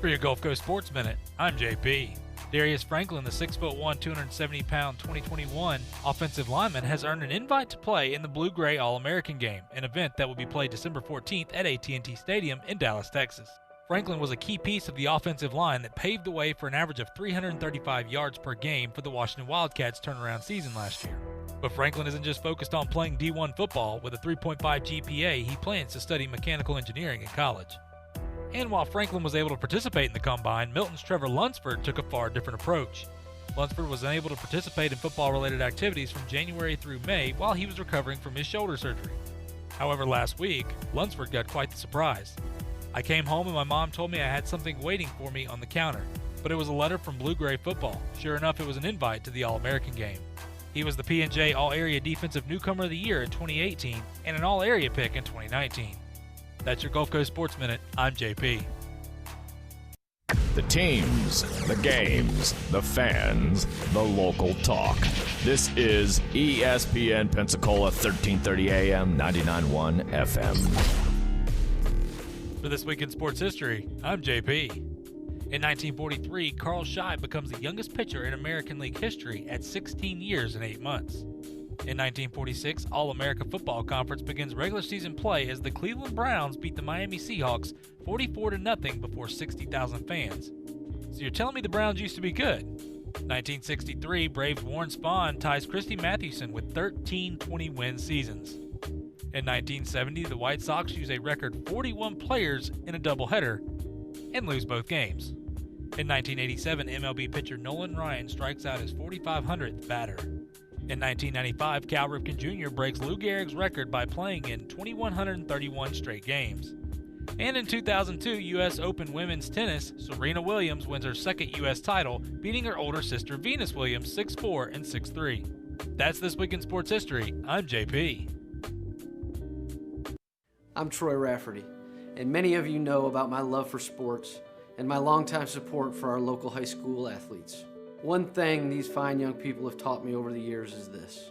For your Gulf Coast Sports Minute, I'm JP. Darius Franklin, the 6'1", 270-pound 2021 offensive lineman, has earned an invite to play in the Blue-Gray All-American Game, an event that will be played December 14th at AT&T Stadium in Dallas, Texas. Franklin was a key piece of the offensive line that paved the way for an average of 335 yards per game for the Washington Wildcats' turnaround season last year. But Franklin isn't just focused on playing D1 football. With a 3.5 GPA, he plans to study mechanical engineering in college. And while Franklin was able to participate in the Combine, Milton's Trevor Lunsford took a far different approach. Lunsford was unable to participate in football-related activities from January through May while he was recovering from his shoulder surgery. However, last week, Lunsford got quite the surprise. I came home and my mom told me I had something waiting for me on the counter, but it was a letter from Blue-Gray Football. Sure enough, it was an invite to the All-American Game. He was the P&J All-Area Defensive Newcomer of the Year in 2018 and an All-Area pick in 2019. That's your Gulf Coast Sports Minute. I'm JP. The teams, the games, the fans, the local talk. This is ESPN Pensacola 1330 AM, 99.1 FM. For this week in sports history, I'm JP. In 1943, Carl Scheib becomes the youngest pitcher in American League history at 16 years and 8 months. In 1946, All-America Football Conference begins regular season play as the Cleveland Browns beat the Miami Seahawks 44-0 before 60,000 fans. So you're telling me the Browns used to be good? 1963, Braves' Warren Spahn ties Christy Mathewson with 13 20-win seasons. In 1970, the White Sox use a record 41 players in a doubleheader and lose both games. In 1987, MLB pitcher Nolan Ryan strikes out his 4,500th batter. In 1995, Cal Ripken Jr. breaks Lou Gehrig's record by playing in 2,131 straight games. And in 2002, U.S. Open women's tennis, Serena Williams wins her second U.S. title, beating her older sister Venus Williams 6-4 and 6-3. That's This Week in Sports History. I'm JP. I'm Troy Rafferty, and many of you know about my love for sports and my longtime support for our local high school athletes. One thing these fine young people have taught me over the years is this: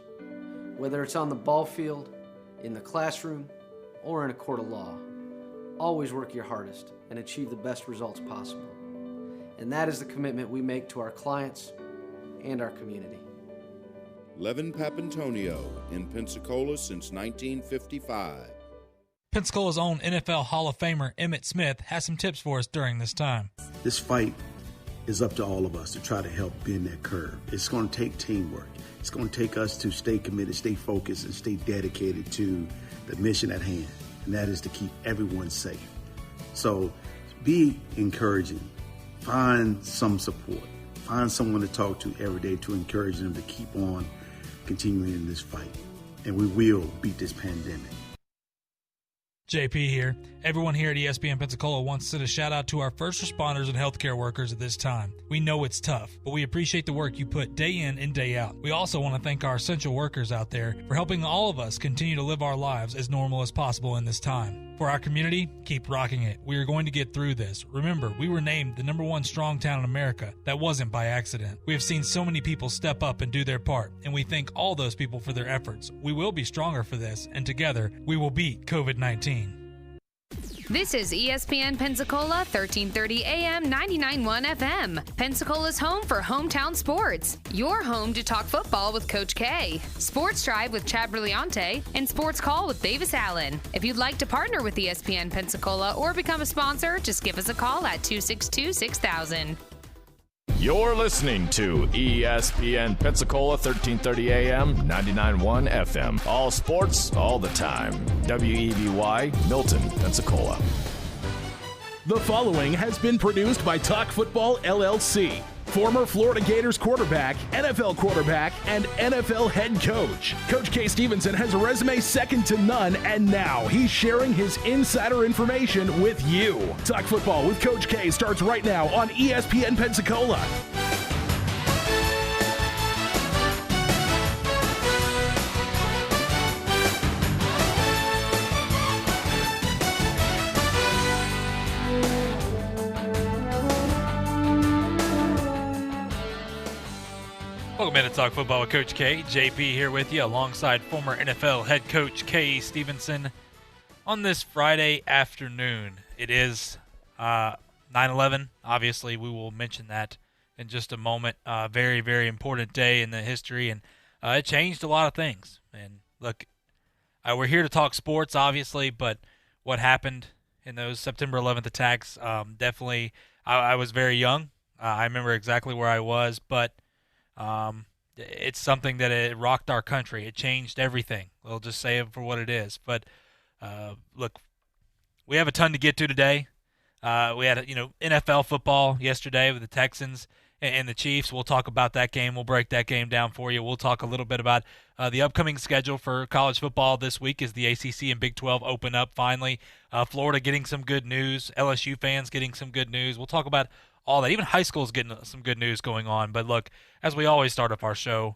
whether it's on the ball field, in the classroom, or in a court of law, always work your hardest and achieve the best results possible. And that is the commitment we make to our clients and our community. Levin Papantonio in Pensacola since 1955. Pensacola's own NFL Hall of Famer Emmitt Smith has some tips for us during this time. This fight is up to all of us to try to help bend that curve. It's going to take teamwork. It's going to take us to stay committed, stay focused, and stay dedicated to the mission at hand, and that is to keep everyone safe. So be encouraging. Find some support. Find someone to talk to every day to encourage them to keep on continuing in this fight. And we will beat this pandemic. JP here. Everyone here at ESPN Pensacola wants to send a shout out to our first responders and healthcare workers at this time. We know it's tough, but we appreciate the work you put day in and day out. We also want to thank our essential workers out there for helping all of us continue to live our lives as normal as possible in this time. For our community, keep rocking it. We are going to get through this. Remember, we were named the #1 strong town in America. That wasn't by accident. We have seen so many people step up and do their part, and we thank all those people for their efforts. We will be stronger for this, and together, we will beat COVID-19. This is ESPN Pensacola 1330 AM 99.1 FM. Pensacola's home for hometown sports. Your home to talk football with Coach K, Sports Drive with Chad Brillante, and Sports Call with Davis Allen. If you'd like to partner with ESPN Pensacola or become a sponsor, just give us a call at 262-6000. You're listening to ESPN Pensacola 1330 AM, 99.1 FM. All sports, all the time. WEBY, Milton, Pensacola. The following has been produced by Talk Football LLC. Former Florida Gators quarterback, NFL quarterback, and NFL head coach. Coach K. Stevenson has a resume second to none, and now he's sharing his insider information with you. Talk Football with Coach K starts right now on ESPN Pensacola. Welcome in to Talk Football with Coach K. JP here with you alongside former NFL head coach K. Stevenson on this Friday afternoon. It is 9/11, obviously, we will mention that in just a moment. Very, very important day in the history, and it changed a lot of things. And look, we're here to talk sports, obviously, but what happened in those September 11th attacks, definitely, I was very young. I remember exactly where I was, but it's something that it rocked our country. It changed everything. We'll just say it for what it is. But look, we have a ton to get to today. We had NFL football yesterday with the Texans and the Chiefs. We'll talk about that game. We'll break that game down for you. We'll talk a little bit about the upcoming schedule for college football this week as the ACC and Big 12 open up finally. Florida getting some good news. LSU fans getting some good news. We'll talk about all that. Even high school is getting some good news going on. But look, as we always start off our show,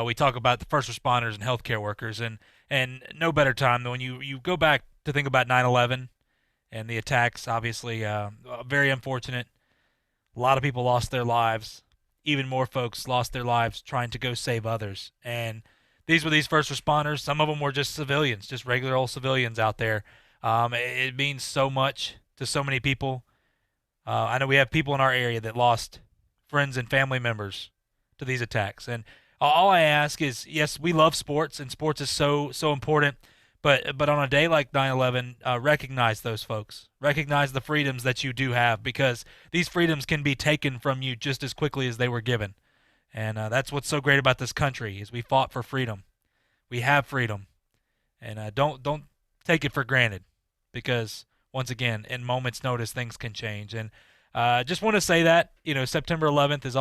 we talk about the first responders and healthcare workers. And no better time than when you go back to think about 9/11 and the attacks. Obviously, very unfortunate. A lot of people lost their lives. Even more folks lost their lives trying to go save others. And these were these first responders. Some of them were just civilians, just regular old civilians out there. It means so much to so many people. I know we have people in our area that lost friends and family members to these attacks. And all I ask is, yes, we love sports, and sports is so important. But on a day like 9/11, recognize those folks. Recognize the freedoms that you do have, because these freedoms can be taken from you just as quickly as they were given. And that's what's so great about this country is we fought for freedom. We have freedom. And don't take it for granted, because, once again, in moments' notice, things can change. And just want to say that, September 11th is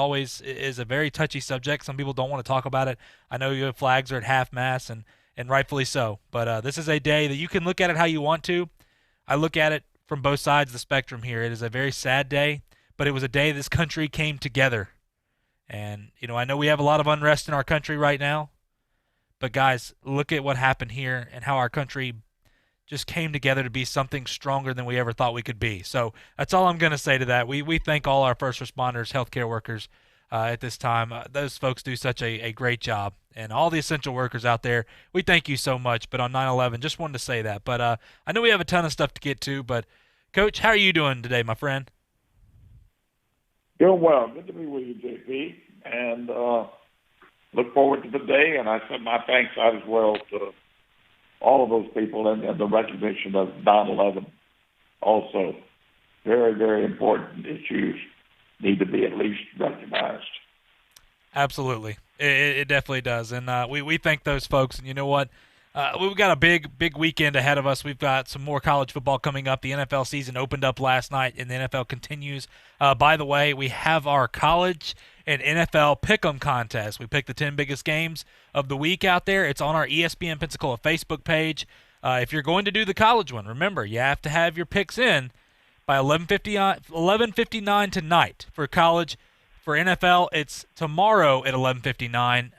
a very touchy subject. Some people don't want to talk about it. I know your flags are at half-mast, and rightfully so. But this is a day that you can look at it how you want to. I look at it from both sides of the spectrum here. It is a very sad day, but it was a day this country came together. And, I know we have a lot of unrest in our country right now. But, guys, look at what happened here and how our country just came together to be something stronger than we ever thought we could be. So that's all I'm going to say to that. We thank all our first responders, healthcare workers at this time. Those folks do such a great job. And all the essential workers out there, we thank you so much. But on 9/11, just wanted to say that. But I know we have a ton of stuff to get to. But, Coach, how are you doing today, my friend? Doing well. Good to be with you, JP. And look forward to the day. And I send my thanks out as well to all of those people and the recognition of 9/11. Also, very, very important issues need to be at least recognized. Absolutely. It definitely does. And we thank those folks. And you know what? We've got a big weekend ahead of us. We've got some more college football coming up. The NFL season opened up last night, and the NFL continues. By the way, we have our college and NFL pick'em contest. We picked the 10 biggest games of the week out there. It's on our ESPN Pensacola Facebook page. If you're going to do the college one, remember, you have to have your picks in by 11:59 tonight for college. For NFL, it's tomorrow at 11:59.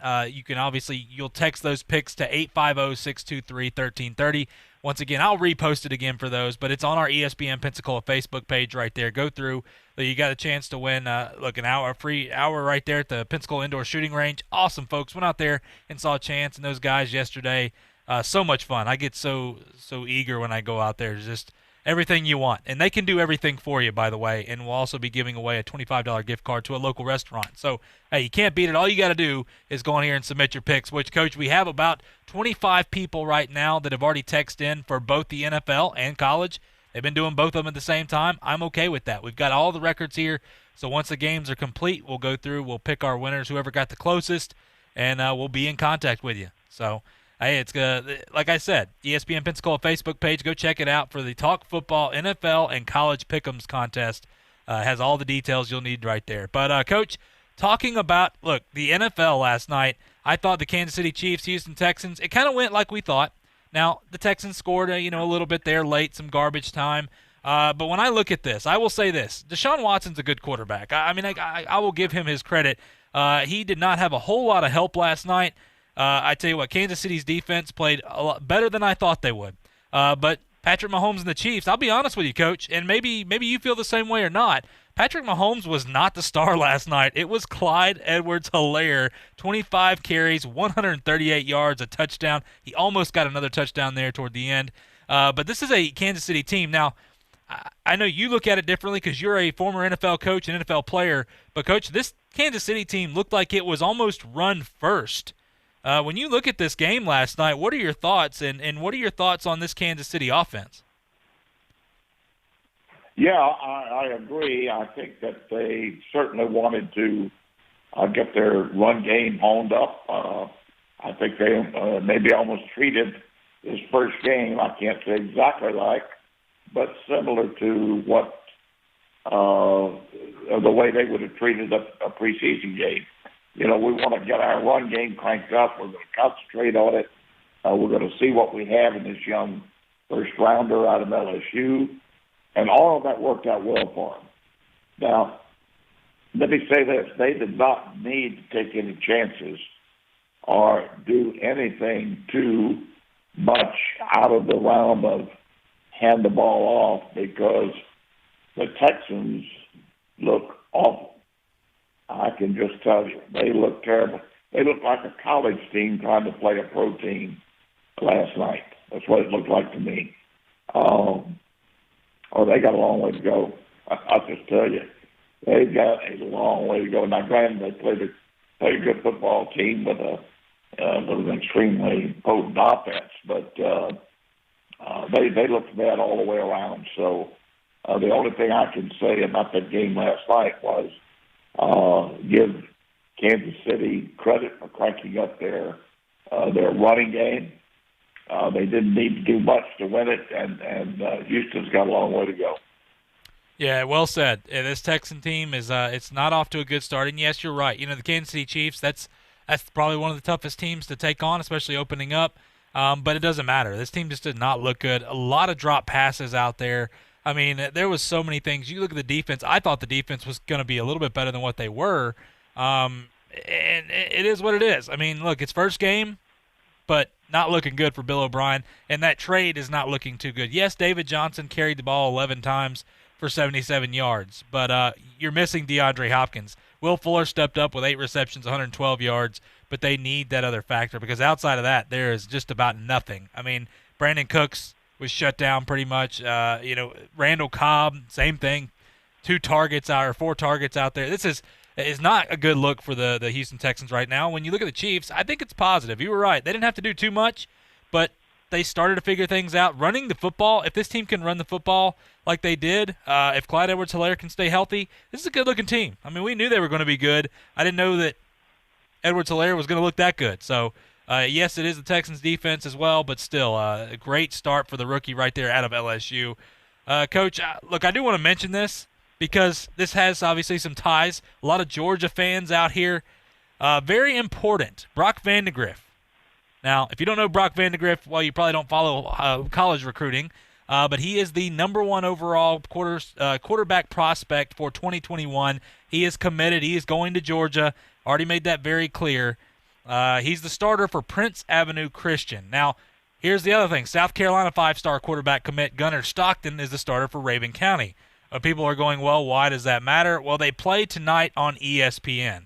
You'll text those picks to 850-623-1330. Once again, I'll repost it again for those, but it's on our ESPN Pensacola Facebook page right there. Go through. You got a chance to win, a free hour right there at the Pensacola Indoor Shooting Range. Awesome, folks. Went out there and saw Chance and those guys yesterday. So much fun. I get so eager when I go out there. Just everything you want. And they can do everything for you, by the way. And we'll also be giving away a $25 gift card to a local restaurant. So, hey, you can't beat it. All you got to do is go on here and submit your picks, which, Coach, we have about 25 people right now that have already texted in for both the NFL and college. They've been doing both of them at the same time. I'm okay with that. We've got all the records here. So once the games are complete, we'll go through. We'll pick our winners, whoever got the closest, and we'll be in contact with you. So, hey, it's like I said, ESPN Pensacola Facebook page. Go check it out for the Talk Football, NFL, and College Pick'ems contest. Has all the details you'll need right there. But, Coach, talking about, the NFL last night, I thought the Kansas City Chiefs, Houston Texans, it kind of went like we thought. Now, the Texans scored, a little bit there late, some garbage time. But when I look at this, I will say this. Deshaun Watson's a good quarterback. I will give him his credit. He did not have a whole lot of help last night. I tell you what, Kansas City's defense played a lot better than I thought they would. But Patrick Mahomes and the Chiefs, I'll be honest with you, Coach, and maybe you feel the same way or not. Patrick Mahomes was not the star last night. It was Clyde Edwards-Helaire, 25 carries, 138 yards, a touchdown. He almost got another touchdown there toward the end. But this is a Kansas City team. Now, I know you look at it differently because you're a former NFL coach and NFL player, but, Coach, this Kansas City team looked like it was almost run first. When you look at this game last night, what are your thoughts, and what are your thoughts on this Kansas City offense? Yeah, I agree. I think that they certainly wanted to get their run game honed up. I think they maybe almost treated this first game, I can't say exactly like, but similar to what the way they would have treated a preseason game. We want to get our run game cranked up. We're going to concentrate on it. We're going to see what we have in this young first rounder out of LSU. And all of that worked out well for them. Now, let me say this. They did not need to take any chances or do anything too much out of the realm of hand the ball off, because the Texans look awful. I can just tell you. They look terrible. They look like a college team trying to play a pro team last night. That's what it looked like to me. They got a long way to go. I'll just tell you. They've got a long way to go. Now, granted, they played a good football team with an extremely potent offense, but they looked bad all the way around. So the only thing I can say about that game last night was give Kansas City credit for cranking up their running game. They didn't need to do much to win it, and Houston's got a long way to go. Yeah, well said. This Texan team is it's not off to a good start. And yes, you're right. The Kansas City Chiefs, that's probably one of the toughest teams to take on, especially opening up. But it doesn't matter. This team just did not look good. A lot of drop passes out there. I mean, there was so many things. You look at the defense. I thought the defense was going to be a little bit better than what they were. And it is what it is. I mean, look, it's first game, but not looking good for Bill O'Brien. And that trade is not looking too good. Yes, David Johnson carried the ball 11 times for 77 yards, but you're missing DeAndre Hopkins. Will Fuller stepped up with 8 receptions, 112 yards, but they need that other factor, because outside of that, there is just about nothing. I mean, Brandon Cooks was shut down pretty much. Randall Cobb, same thing. 4 targets out there. This is not a good look for the Houston Texans right now. When you look at the Chiefs, I think it's positive. You were right. They didn't have to do too much, but they started to figure things out. Running the football, if this team can run the football like they did, if Clyde Edwards-Helaire can stay healthy, this is a good-looking team. I mean, we knew they were going to be good. I didn't know that Edwards-Helaire was going to look that good. So, yes, it is the Texans' defense as well, but still a great start for the rookie right there out of LSU. Coach, look, I do want to mention this because this has obviously some ties. A lot of Georgia fans out here. Very important, Brock Vandagriff. Now, if you don't know Brock Vandagriff, well, you probably don't follow college recruiting, but he is the number 1 overall quarterback prospect for 2021. He is committed. He is going to Georgia. Already made that very clear. He's the starter for Prince Avenue Christian. Now, here's the other thing. South Carolina 5-star quarterback commit Gunnar Stockton is the starter for Raven County. People are going, well, why does that matter? Well, they play tonight on ESPN.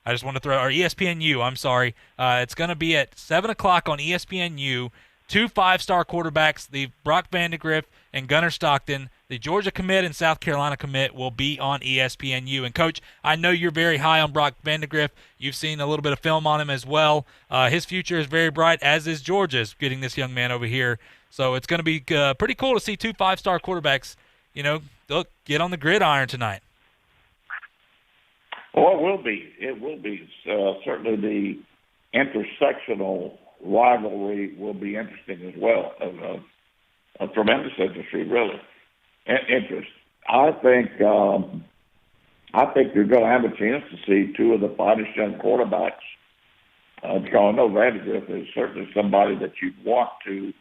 I just want to throw, or ESPNU, I'm sorry. It's going to be at 7 o'clock on ESPNU. 2 5-star quarterbacks, the Brock Vandagriff and Gunnar Stockton. The Georgia commit and South Carolina commit will be on ESPNU. And, Coach, I know you're very high on Brock Vandagriff. You've seen a little bit of film on him as well. His future is very bright, as is Georgia's, getting this young man over here. So it's going to be pretty cool to see 2 5-star quarterbacks, look, get on the gridiron tonight. Well, it will be. It will be. Certainly the intersectional rivalry will be interesting as well. A tremendous industry, really. Interest. I think you're going to have a chance to see 2 of the finest young quarterbacks. Because I know Vandagriff is certainly somebody that you'd want to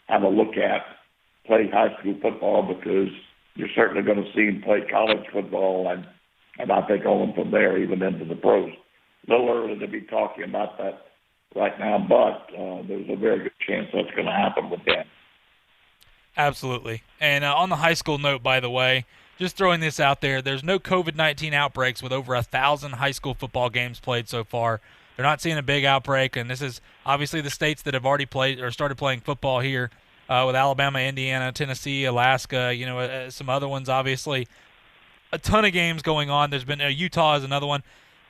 have a look at play high school football, because you're certainly going to see him play college football, and I think on from there even into the pros. A little early to be talking about that right now, but there's a very good chance that's going to happen with him. Absolutely. And on the high school note, by the way, just throwing this out there, there's no COVID-19 outbreaks with over 1,000 high school football games played so far. They're not seeing a big outbreak, and this is obviously the states that have already played or started playing football here with Alabama, Indiana, Tennessee, Alaska, some other ones, obviously. A ton of games going on. There's been Utah is another one,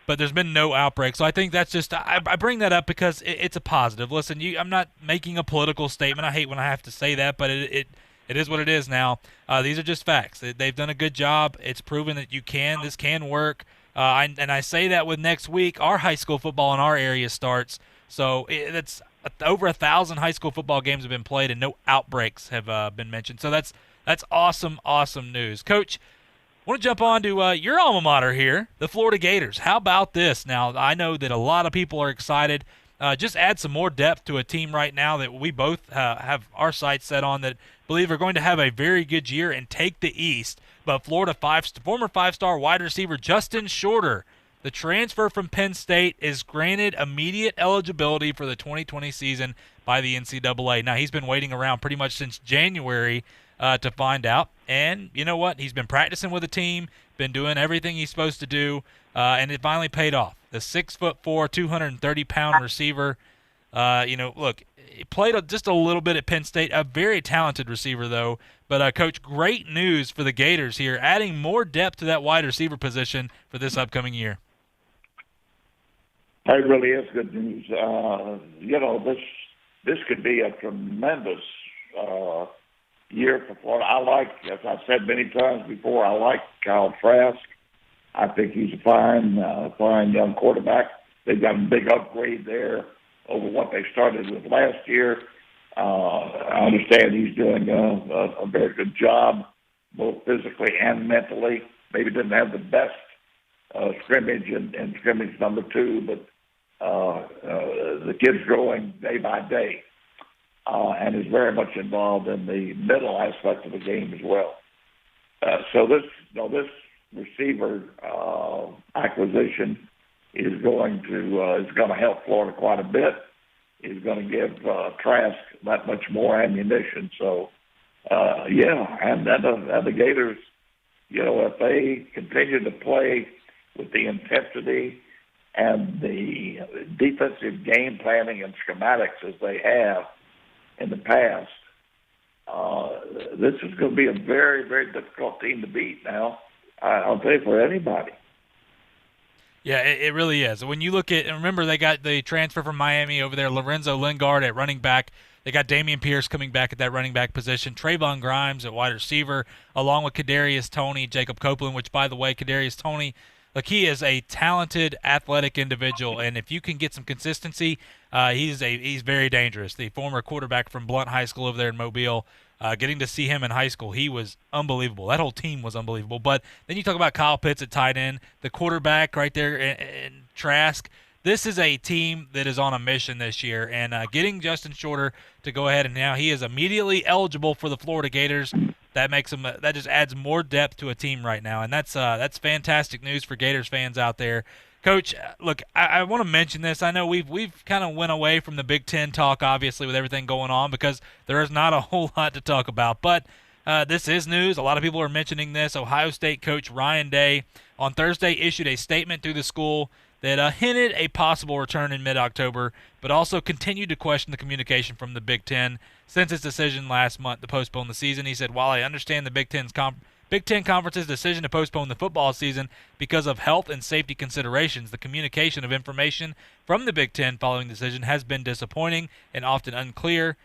but there's been no outbreak. So I think that's just I bring that up because it's a positive. Listen, I'm not making a political statement. I hate when I have to say that, but it is what it is now. These are just facts. They've done a good job. It's proven that this can work. I say that with next week, our high school football in our area starts. So that's over 1,000 high school football games have been played and no outbreaks have been mentioned. So that's awesome news. Coach, I want to jump on to your alma mater here, the Florida Gators. How about this? Now, I know that a lot of people are excited. Just add some more depth to a team right now that we both have our sights set on, that believe are going to have a very good year and take the East. But Florida former five-star wide receiver Justin Shorter, the transfer from Penn State, is granted immediate eligibility for the 2020 season by the NCAA. Now, he's been waiting around pretty much since January to find out. And you know what? He's been practicing with the team, been doing everything he's supposed to do, and it finally paid off. The 6'4", 230-pound receiver, look, he played just a little bit at Penn State, a very talented receiver, though. But, Coach, great news for the Gators here, adding more depth to that wide receiver position for this upcoming year. It really is good news. This could be a tremendous year for Florida. I like, as I've said many times before, I like Kyle Trask. I think he's a fine young quarterback. They've got a big upgrade there over what they started with last year. I understand he's doing a very good job, both physically and mentally. Maybe didn't have the best scrimmage and scrimmage number 2, but the kid's growing day by day. And is very much involved in the middle aspect of the game as well. So this receiver acquisition is going to help Florida quite a bit. Is going to give Trask that much more ammunition. So and the Gators, if they continue to play with the intensity and the defensive game planning and schematics as they have in the past, this is going to be a very, very difficult team to beat now. I'll tell you, for anybody. Yeah, it really is. When you look at, and remember, they got the transfer from Miami over there, Lorenzo Lingard at running back. They got Damian Pierce coming back at that running back position, Trayvon Grimes at wide receiver, along with Kadarius Toney, Jacob Copeland, which, by the way, Kadarius Toney, look, he is a talented, athletic individual, and if you can get some consistency, he's very dangerous. The former quarterback from Blount High School over there in Mobile, getting to see him in high school, he was unbelievable. That whole team was unbelievable. But then you talk about Kyle Pitts at tight end, the quarterback right there in Trask. This is a team that is on a mission this year, and getting Justin Shorter to go ahead, and now he is immediately eligible for the Florida Gators. That makes him. That just adds more depth to a team right now, and that's fantastic news for Gators fans out there. Coach, look, I want to mention this. I know we've kind of went away from the Big Ten talk, obviously, with everything going on, because there is not a whole lot to talk about. But this is news. A lot of people are mentioning this. Ohio State coach Ryan Day on Thursday issued a statement through the school that hinted a possible return in mid-October, but also continued to question the communication from the Big Ten since its decision last month to postpone the season. He said, while I understand the Big Ten Conference's decision to postpone the football season because of health and safety considerations, the communication of information from the Big Ten following the decision has been disappointing and often unclear.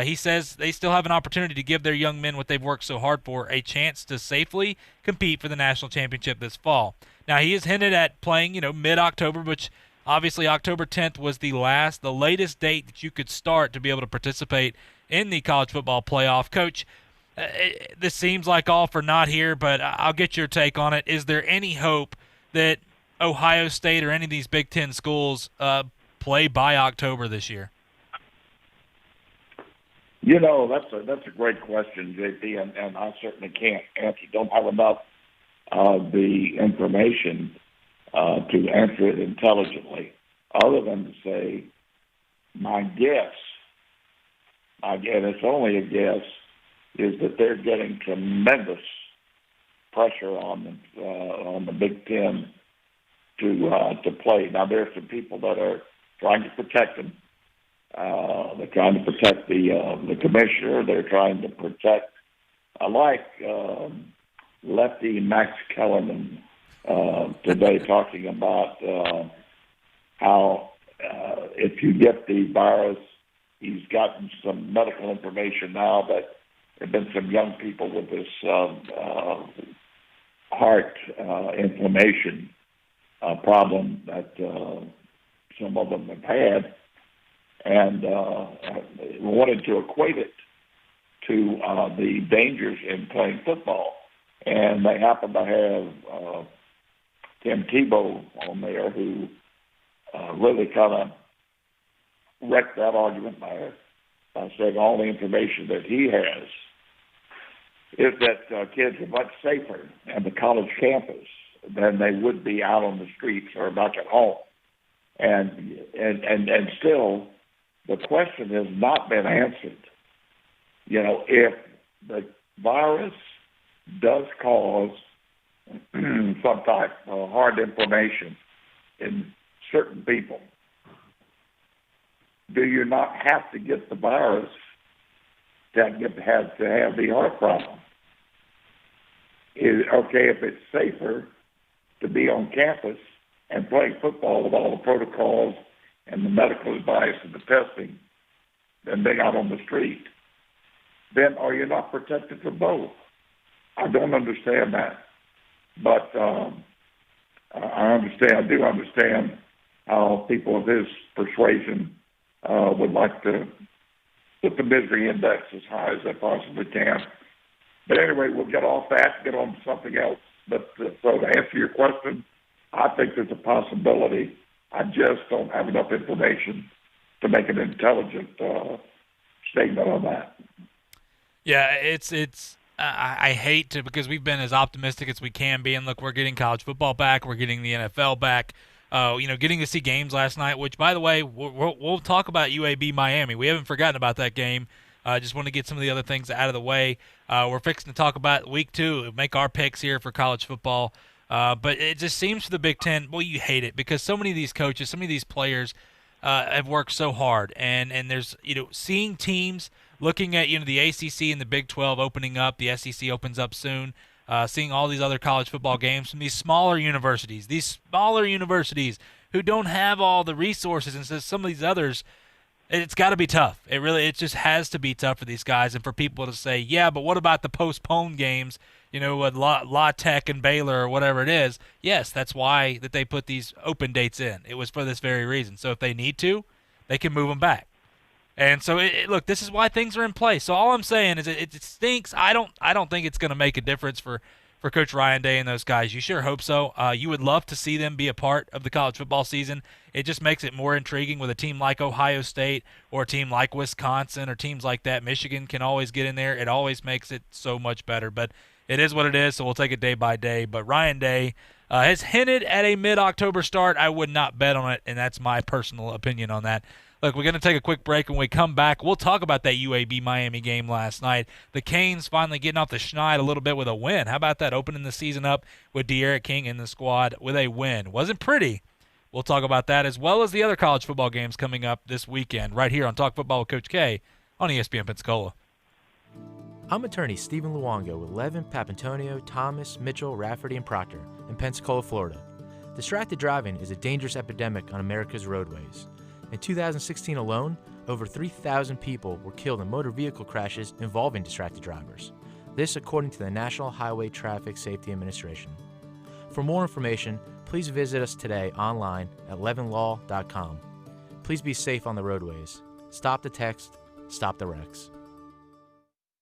He says they still have an opportunity to give their young men what they've worked so hard for, a chance to safely compete for the national championship this fall. Now, he has hinted at playing, mid-October, which obviously October 10th was the latest date that you could start to be able to participate in the college football playoff. Coach, this seems like all for naught here, but I'll get your take on it. Is there any hope that Ohio State or any of these Big Ten schools play by October this year? That's a great question, JP, and I certainly can't answer. Don't have enough of the information to answer it intelligently, other than to say my guess, and it's only a guess, is that they're getting tremendous pressure on the Big Ten to play. Now, there are some people that are trying to protect them. They're trying to protect the commissioner. They're trying to protect, Lefty Max Kellerman today talking about how if you get the virus, he's gotten some medical information now that there have been some young people with this heart inflammation problem that some of them have had, and wanted to equate it to the dangers in playing football. And they happen to have Tim Tebow on there, who really kind of wrecked that argument by saying all the information that he has is that kids are much safer on the college campus than they would be out on the streets or back at home. And still, the question has not been answered. You know, if the virus does cause some type of heart inflammation in certain people, do you not have to get the virus to have the heart problem? Is it okay if it's safer to be on campus and playing football with all the protocols and the medical advice and the testing than being out on the street? Then are you not protected from both? I don't understand that. But I do understand how people of his persuasion would like to put the misery index as high as they possibly can. But anyway, we'll get off that and get on to something else. But so to answer your question, I think there's a possibility. I just don't have enough information to make an intelligent statement on that. Yeah, it's. I hate to, because we've been as optimistic as we can be, and look, we're getting college football back, we're getting the NFL back. Getting to see games last night, which, by the way, we'll talk about UAB Miami. We haven't forgotten about that game. Just want to get some of the other things out of the way. We're fixing to talk about week 2, make our picks here for college football. But it just seems for the Big Ten, well, you hate it because so many of these coaches, so many of these players have worked so hard. And there's, seeing teams looking at, the ACC and the Big 12 opening up, the SEC opens up soon, seeing all these other college football games from these smaller universities who don't have all the resources, and so some of these others, it's got to be tough. It just has to be tough for these guys, and for people to say, yeah, but what about the postponed games, with La Tech and Baylor or whatever it is? Yes, that's why that they put these open dates in. It was for this very reason. So if they need to, they can move them back. And so, look, this is why things are in place. So all I'm saying is it stinks. I don't think it's going to make a difference for Coach Ryan Day and those guys. You sure hope so. You would love to see them be a part of the college football season. It just makes it more intriguing with a team like Ohio State or a team like Wisconsin or teams like that. Michigan can always get in there. It always makes it so much better. But it is what it is, so we'll take it day by day. But Ryan Day has hinted at a mid-October start. I would not bet on it, and that's my personal opinion on that. Look, we're going to take a quick break. When we come back, we'll talk about that UAB Miami game last night. The Canes finally getting off the schneid a little bit with a win. How about that, opening the season up with De'Aaron King in the squad with a win? Wasn't pretty. We'll talk about that as well as the other college football games coming up this weekend right here on Talk Football with Coach K on ESPN Pensacola. I'm attorney Stephen Luongo with Levin, Papantonio, Thomas, Mitchell, Rafferty, and Proctor in Pensacola, Florida. Distracted driving is a dangerous epidemic on America's roadways. In 2016 alone, over 3,000 people were killed in motor vehicle crashes involving distracted drivers. This according to the National Highway Traffic Safety Administration. For more information, please visit us today online at levinlaw.com. Please be safe on the roadways. Stop the text, stop the wrecks.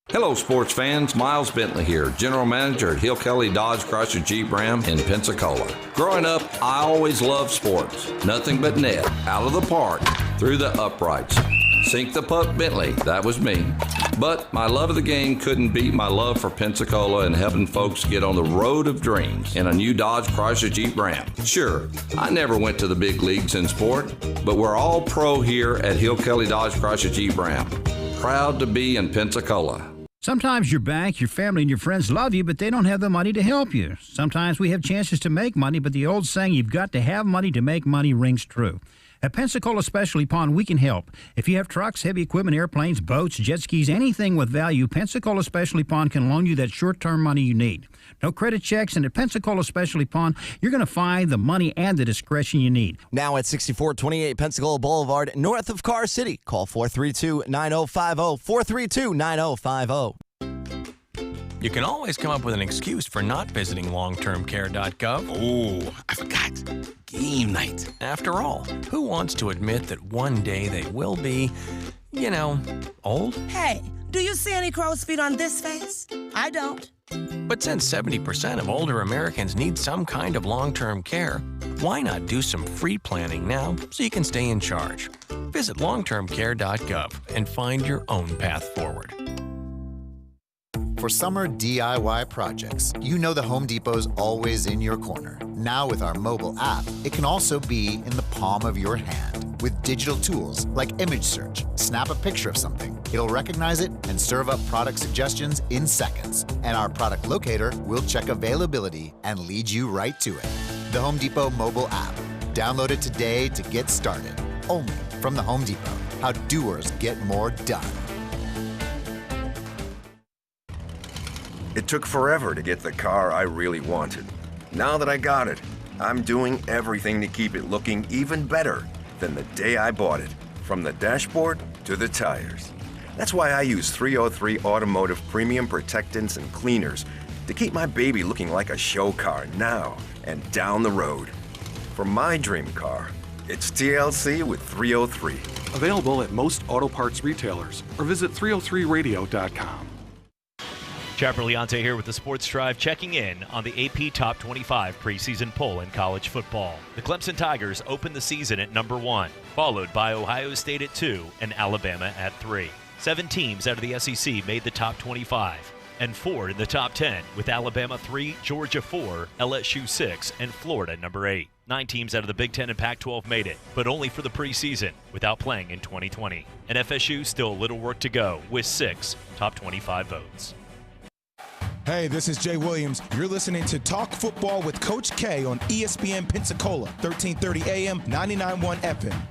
Hello, sports fans. Miles Bentley here, General Manager at Hill Kelly Dodge Chrysler Jeep Ram in Pensacola. Growing up, I always loved sports. Nothing but net, out of the park, through the uprights. Sink the puck Bentley, that was me. But my love of the game couldn't beat my love for Pensacola and helping folks get on the road of dreams in a new Dodge Chrysler Jeep Ram. Sure, I never went to the big leagues in sport, but we're all pro here at Hill Kelly Dodge Chrysler Jeep Ram. Proud to be in Pensacola. Sometimes your bank, your family, and your friends love you, but they don't have the money to help you. Sometimes we have chances to make money, but the old saying, you've got to have money to make money, rings true. At Pensacola Specialty Pond, we can help. If you have trucks, heavy equipment, airplanes, boats, jet skis, anything with value, Pensacola Specialty Pond can loan you that short-term money you need. No credit checks, and at Pensacola Specialty Pond, you're going to find the money and the discretion you need. Now at 6428 Pensacola Boulevard, north of Car City. Call 432-9050, 432-9050. You can always come up with an excuse for not visiting longtermcare.gov. Oh, I forgot. Game night. After all, who wants to admit that one day they will be, old? Hey, do you see any crow's feet on this face? I don't. But since 70% of older Americans need some kind of long-term care, why not do some free planning now so you can stay in charge? Visit longtermcare.gov and find your own path forward. For summer DIY projects, you know the Home Depot's always in your corner. Now with our mobile app, it can also be in the palm of your hand. With digital tools like image search, snap a picture of something. It'll recognize it and serve up product suggestions in seconds. And our product locator will check availability and lead you right to it. The Home Depot mobile app. Download it today to get started. Only from the Home Depot. How doers get more done. It took forever to get the car I really wanted. Now that I got it, I'm doing everything to keep it looking even better than the day I bought it, from the dashboard to the tires. That's why I use 303 Automotive Premium Protectants and Cleaners to keep my baby looking like a show car now and down the road. For my dream car, it's TLC with 303. Available at most auto parts retailers or visit 303radio.com. Chapper Leonte here with the Sports Drive, checking in on the AP Top 25 preseason poll in college football. The Clemson Tigers opened the season at number 1, followed by Ohio State at 2 and Alabama at 3. 7 teams out of the SEC made the top 25, and 4 in the top 10, with Alabama 3, Georgia 4, LSU 6, and Florida number 8. 9 teams out of the Big Ten and Pac-12 made it, but only for the preseason, without playing in 2020. And FSU still a little work to go, with 6 top 25 votes. Hey, this is Jay Williams. You're listening to Talk Football with Coach K on ESPN Pensacola, 1330 AM, 99.1 FM.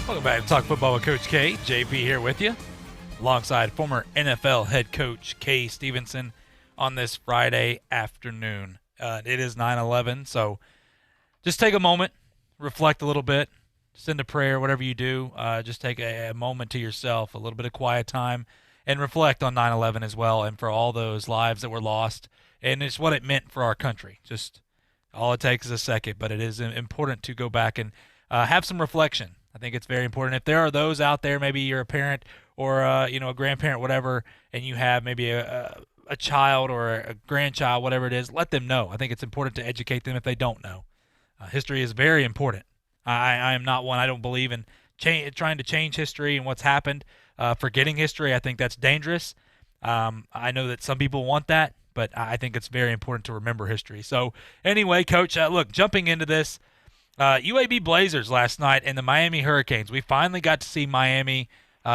Welcome back to Talk Football with Coach K. JP here with you, alongside former NFL head coach Kay Stevenson on this Friday afternoon. It is 9/11, so just take a moment, reflect a little bit, send a prayer, whatever you do. Just take a moment to yourself, a little bit of quiet time, and reflect on 9/11 as well, and for all those lives that were lost, and it's what it meant for our country. Just all it takes is a second, but it is important to go back and have some reflection. I think it's very important. If there are those out there, maybe you're a parent or a grandparent, whatever, and you have maybe a child or a grandchild, whatever it is, let them know. I think it's important to educate them if they don't know. History is very important. I am not one. I don't believe in trying to change history and what's happened. Forgetting history, I think that's dangerous. I know that some people want that, but I think it's very important to remember history. So anyway, Coach, look, jumping into this, UAB Blazers last night and the Miami Hurricanes. We finally got to see Miami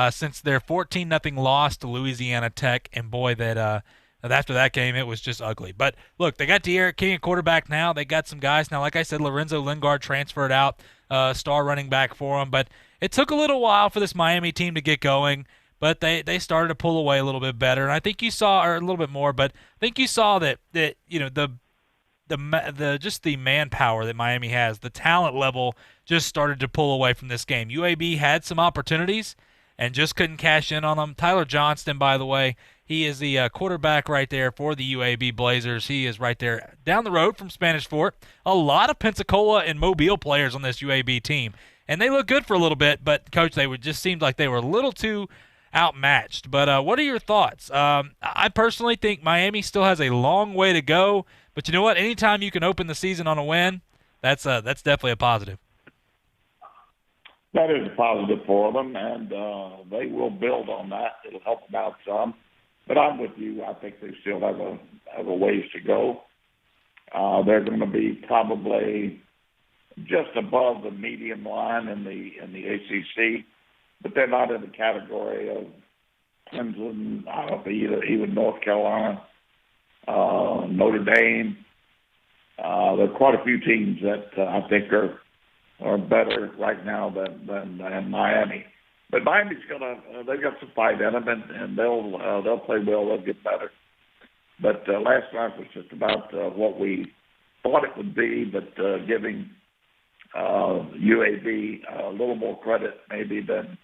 since their 14-0 loss to Louisiana Tech, and boy, that after that game, it was just ugly. But look, they got De'Aaron King at quarterback now. They got some guys now. Like I said, Lorenzo Lingard transferred out, star running back for them. But it took a little while for this Miami team to get going, but they started to pull away a little bit better. And I think you saw, or a little bit more, but I think you saw that just the manpower that Miami has, the talent level just started to pull away from this game. UAB had some opportunities and just couldn't cash in on them. Tyler Johnston, by the way, he is the quarterback right there for the UAB Blazers. He is right there down the road from Spanish Fort. A lot of Pensacola and Mobile players on this UAB team, and they look good for a little bit, but, Coach, they just seemed like they were a little too outmatched. But what are your thoughts? I personally think Miami still has a long way to go. But you know what? Anytime you can open the season on a win, that's definitely a positive. That is a positive for them, and they will build on that. It'll help them out some. But I'm with you. I think they still have a ways to go. They're going to be probably just above the medium line in the ACC, but they're not in the category of Clemson, I don't know, even North Carolina, Notre Dame. There are quite a few teams that I think are better right now than Miami. But Miami's they've got some fight in them, and they'll play well. They'll get better. But last night was just about what we thought it would be, but giving UAB a little more credit maybe than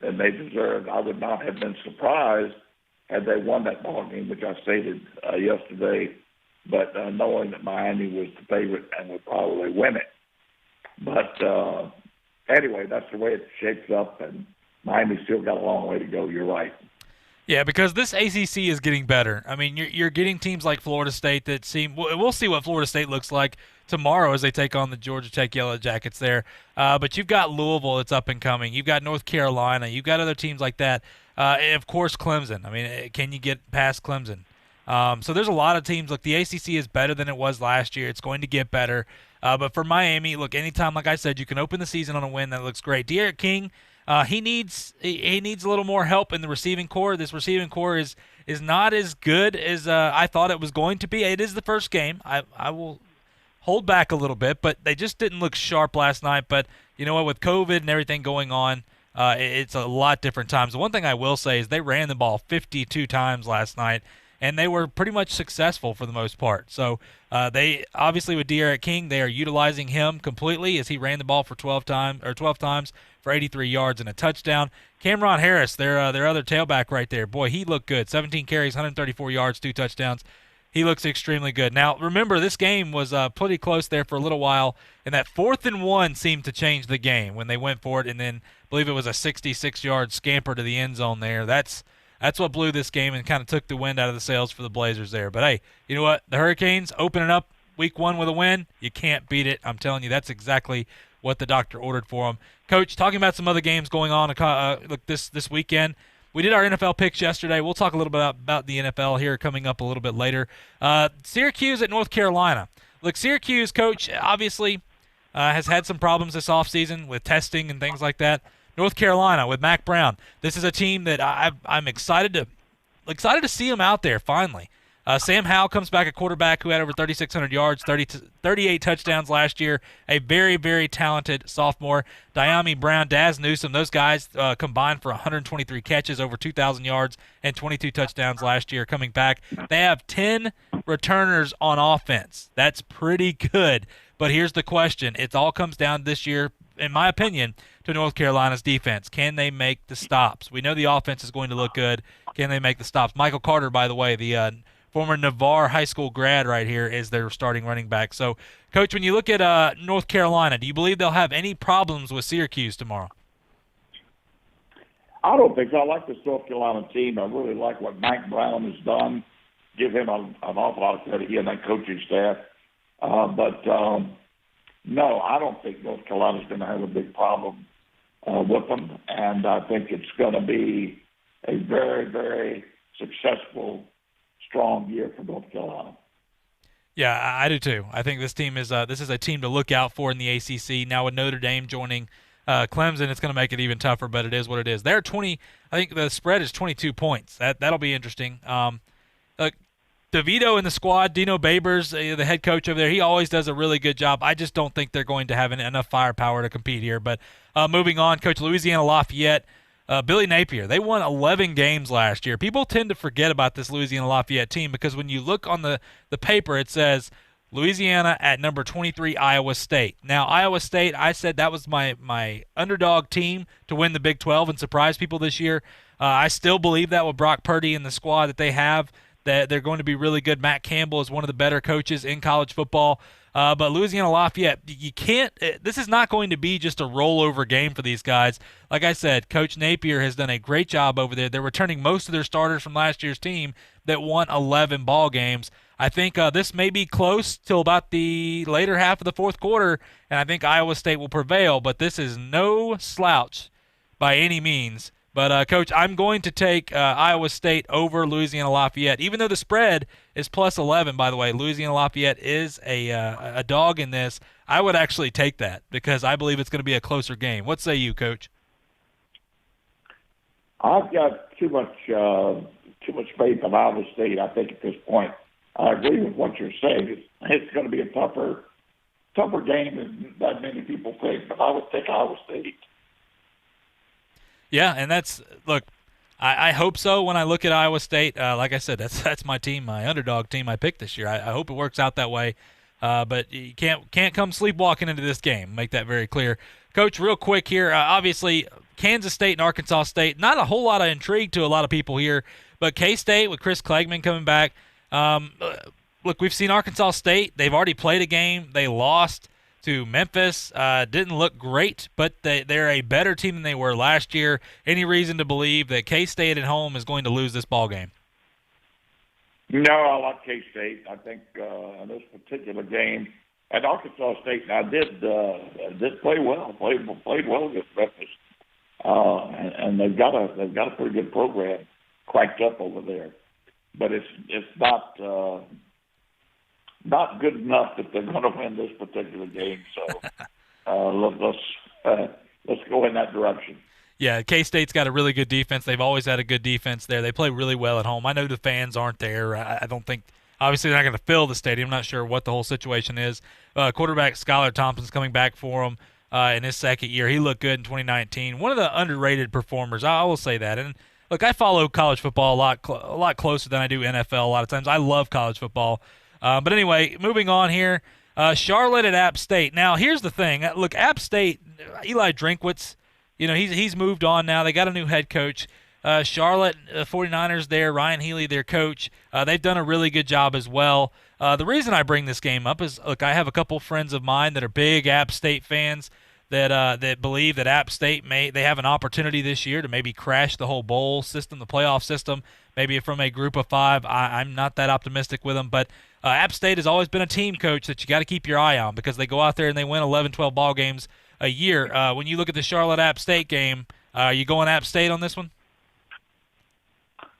they deserved. I would not have been surprised had they won that ball game, which I stated yesterday, but knowing that Miami was the favorite and would probably win it. But anyway, that's the way it shapes up, and Miami's still got a long way to go. You're right. Yeah, because this ACC is getting better. I mean, you're getting teams like Florida State that seem – we'll see what Florida State looks like tomorrow as they take on the Georgia Tech Yellow Jackets there. But you've got Louisville that's up and coming. You've got North Carolina. You've got other teams like that. And, of course, Clemson. I mean, can you get past Clemson? So there's a lot of teams. Look, the ACC is better than it was last year. It's going to get better. But for Miami, look, anytime, like I said, you can open the season on a win, that looks great. De'Aaron King, he needs a little more help in the receiving core. This receiving core is not as good as I thought it was going to be. It is the first game. I will hold back a little bit, but they just didn't look sharp last night. But you know what? With COVID and everything going on, it's a lot different times. The one thing I will say is they ran the ball 52 times last night, and they were pretty much successful for the most part. So they obviously with De'Aaron King, they are utilizing him completely as he ran the ball for 12 times for 83 yards and a touchdown. Cameron Harris, their other tailback right there, boy, he looked good. 17 carries, 134 yards, 2 touchdowns. He looks extremely good. Now, remember, this game was pretty close there for a little while, and that 4th and 1 seemed to change the game when they went for it, and then I believe it was a 66-yard scamper to the end zone there. That's what blew this game and kind of took the wind out of the sails for the Blazers there. But, hey, you know what? The Hurricanes opening up week 1 with a win. You can't beat it. I'm telling you, that's exactly what the doctor ordered for them. Coach, talking about some other games going on look, this weekend. We did our NFL picks yesterday. We'll talk a little bit about the NFL here coming up a little bit later. Syracuse at North Carolina. Look, Syracuse, Coach, obviously has had some problems this offseason with testing and things like that. North Carolina with Mac Brown. This is a team that I'm excited to see them out there finally. Sam Howell comes back, a quarterback who had over 3,600 yards, 38 touchdowns last year, a very, very talented sophomore. Diami Brown, Daz Newsome, those guys combined for 123 catches, over 2,000 yards, and 22 touchdowns last year coming back. They have 10 returners on offense. That's pretty good. But here's the question. It all comes down this year, in my opinion, to North Carolina's defense. Can they make the stops? We know the offense is going to look good. Can they make the stops? Michael Carter, by the way, the former Navarre High School grad right here, is their starting running back. So, Coach, when you look at North Carolina, do you believe they'll have any problems with Syracuse tomorrow? I don't think so. I like this North Carolina team. I really like what Mac Brown has done. Give him an awful lot of credit, he and that coaching staff. But no, I don't think North Carolina's going to have a big problem with them. And I think it's going to be a very, very successful, strong year for North Carolina. Yeah, I do too. I think this team is this is a team to look out for in the ACC. Now with Notre Dame joining Clemson, it's going to make it even tougher, but it is what it is. They're 20. I think the spread is 22 points. That'll be interesting. DeVito in the squad, Dino Babers, the head coach over there, he always does a really good job. I just don't think they're going to have enough firepower to compete here. But moving on, Coach, Louisiana Lafayette. Billy Napier, they won 11 games last year. People tend to forget about this Louisiana Lafayette team because when you look on the paper, it says Louisiana at number 23, Iowa State. Now, Iowa State, I said that was my underdog team to win the Big 12 and surprise people this year. I still believe that with Brock Purdy and the squad that they have, that they're going to be really good. Matt Campbell is one of the better coaches in college football. But Louisiana Lafayette, you can't – this is not going to be just a rollover game for these guys. Like I said, Coach Napier has done a great job over there. They're returning most of their starters from last year's team that won 11 ball games. I think this may be close till about the later half of the fourth quarter, and I think Iowa State will prevail. But this is no slouch by any means But, Coach, I'm going to take Iowa State over Louisiana Lafayette. Even though the spread is plus 11, by the way, Louisiana Lafayette is a dog in this. I would actually take that because I believe it's going to be a closer game. What say you, Coach? I've got too much faith in Iowa State. I think at this point, I agree with what you're saying. It's going to be a tougher game than many people think. But I would take Iowa State. Yeah, and I hope so when I look at Iowa State. Like I said, that's my team, my underdog team I picked this year. I hope it works out that way. But you can't come sleepwalking into this game. Make that very clear. Coach, real quick here, obviously Kansas State and Arkansas State, not a whole lot of intrigue to a lot of people here, but K-State with Chris Klegman coming back. Look, we've seen Arkansas State. They've already played a game. They lost to Memphis. Didn't look great, but they're a better team than they were last year. Any reason to believe that K-State at home is going to lose this ball game? No, I like K-State. I think in this particular game, and Arkansas State, I did play well. Played well against Memphis, and they've got a pretty good program cranked up over there. But it's not good enough that they're going to win this particular game. So let's go in that direction. Yeah, K-State's got a really good defense. They've always had a good defense there. They play really well at home. I know the fans aren't there. I don't think – obviously they're not going to fill the stadium. I'm not sure what the whole situation is. Quarterback Skylar Thompson's coming back for him in his second year. He looked good in 2019. One of the underrated performers. I will say that. And, look, I follow college football a lot closer than I do NFL a lot of times. I love college football. But anyway, moving on here. Charlotte at App State. Now, here's the thing. Look, App State, Eli Drinkwitz, he's moved on now. They got a new head coach. Charlotte 49ers there, Ryan Healy, their coach. They've done a really good job as well. The reason I bring this game up is, look, I have a couple friends of mine that are big App State fans that believe that App State they have an opportunity this year to maybe crash the whole bowl system, the playoff system, maybe from a group of 5. I'm not that optimistic with them, but App State has always been a team, Coach, that you got to keep your eye on because they go out there and they win 11, 12 ball games a year. When you look at the Charlotte-App State game, are you going App State on this one?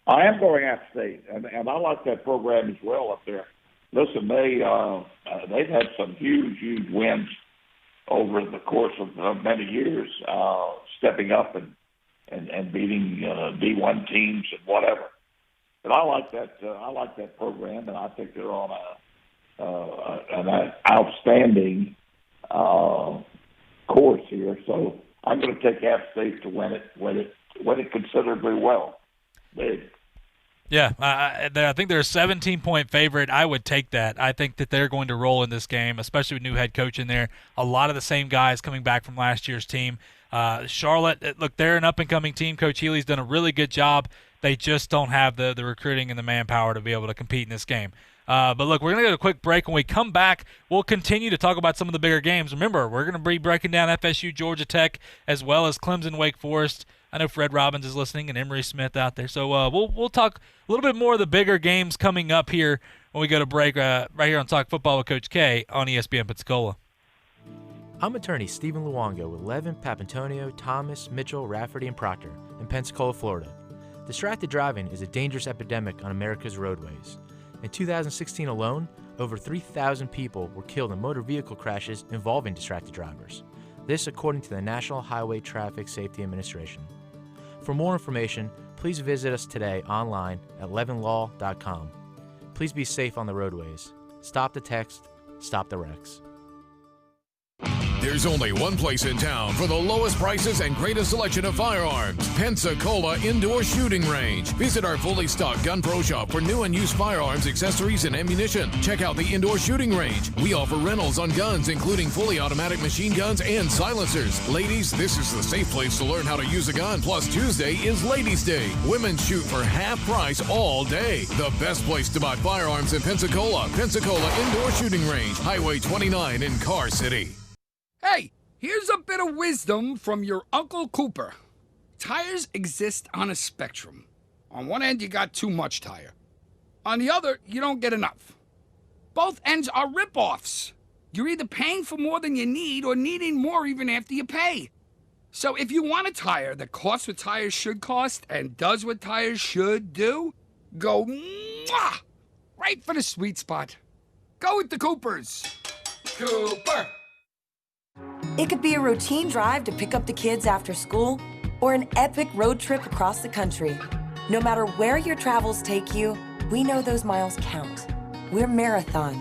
I am going App State, and I like that program as well up there. Listen, they've had some huge wins over the course of many years, stepping up and beating D1 teams and whatever. But I like that program, and I think they're on an outstanding course here. So I'm going to take App State to win it considerably well. Big. Yeah, I think they're a 17-point favorite. I would take that. I think that they're going to roll in this game, especially with new head coach in there. A lot of the same guys coming back from last year's team. Charlotte, look, they're an up-and-coming team. Coach Healy's done a really good job. They just don't have the recruiting and the manpower to be able to compete in this game. But, look, we're going to go to a quick break. When we come back, we'll continue to talk about some of the bigger games. Remember, we're going to be breaking down FSU, Georgia Tech, as well as Clemson, Wake Forest. I know Fred Robbins is listening and Emery Smith out there. So we'll talk a little bit more of the bigger games coming up here when we go to break right here on Talk Football with Coach K on ESPN Pensacola. I'm attorney Stephen Luongo with Levin, Papantonio, Thomas, Mitchell, Rafferty, and Proctor in Pensacola, Florida. Distracted driving is a dangerous epidemic on America's roadways. In 2016 alone, over 3,000 people were killed in motor vehicle crashes involving distracted drivers. This according to the National Highway Traffic Safety Administration. For more information, please visit us today online at levinlaw.com. Please be safe on the roadways. Stop the text, stop the wrecks. There's only one place in town for the lowest prices and greatest selection of firearms. Pensacola Indoor Shooting Range. Visit our fully stocked Gun Pro shop for new and used firearms, accessories, and ammunition. Check out the Indoor Shooting Range. We offer rentals on guns, including fully automatic machine guns and silencers. Ladies, this is the safe place to learn how to use a gun. Plus, Tuesday is Ladies' Day. Women shoot for half price all day. The best place to buy firearms in Pensacola. Pensacola Indoor Shooting Range. Highway 29 in Car City. Hey, here's a bit of wisdom from your Uncle Cooper. Tires exist on a spectrum. On one end, you got too much tire. On the other, you don't get enough. Both ends are rip-offs. You're either paying for more than you need or needing more even after you pay. So if you want a tire that costs what tires should cost and does what tires should do, go right for the sweet spot. Go with the Coopers. Cooper. It could be a routine drive to pick up the kids after school or an epic road trip across the country. No matter where your travels take you, we know those miles count. We're Marathon.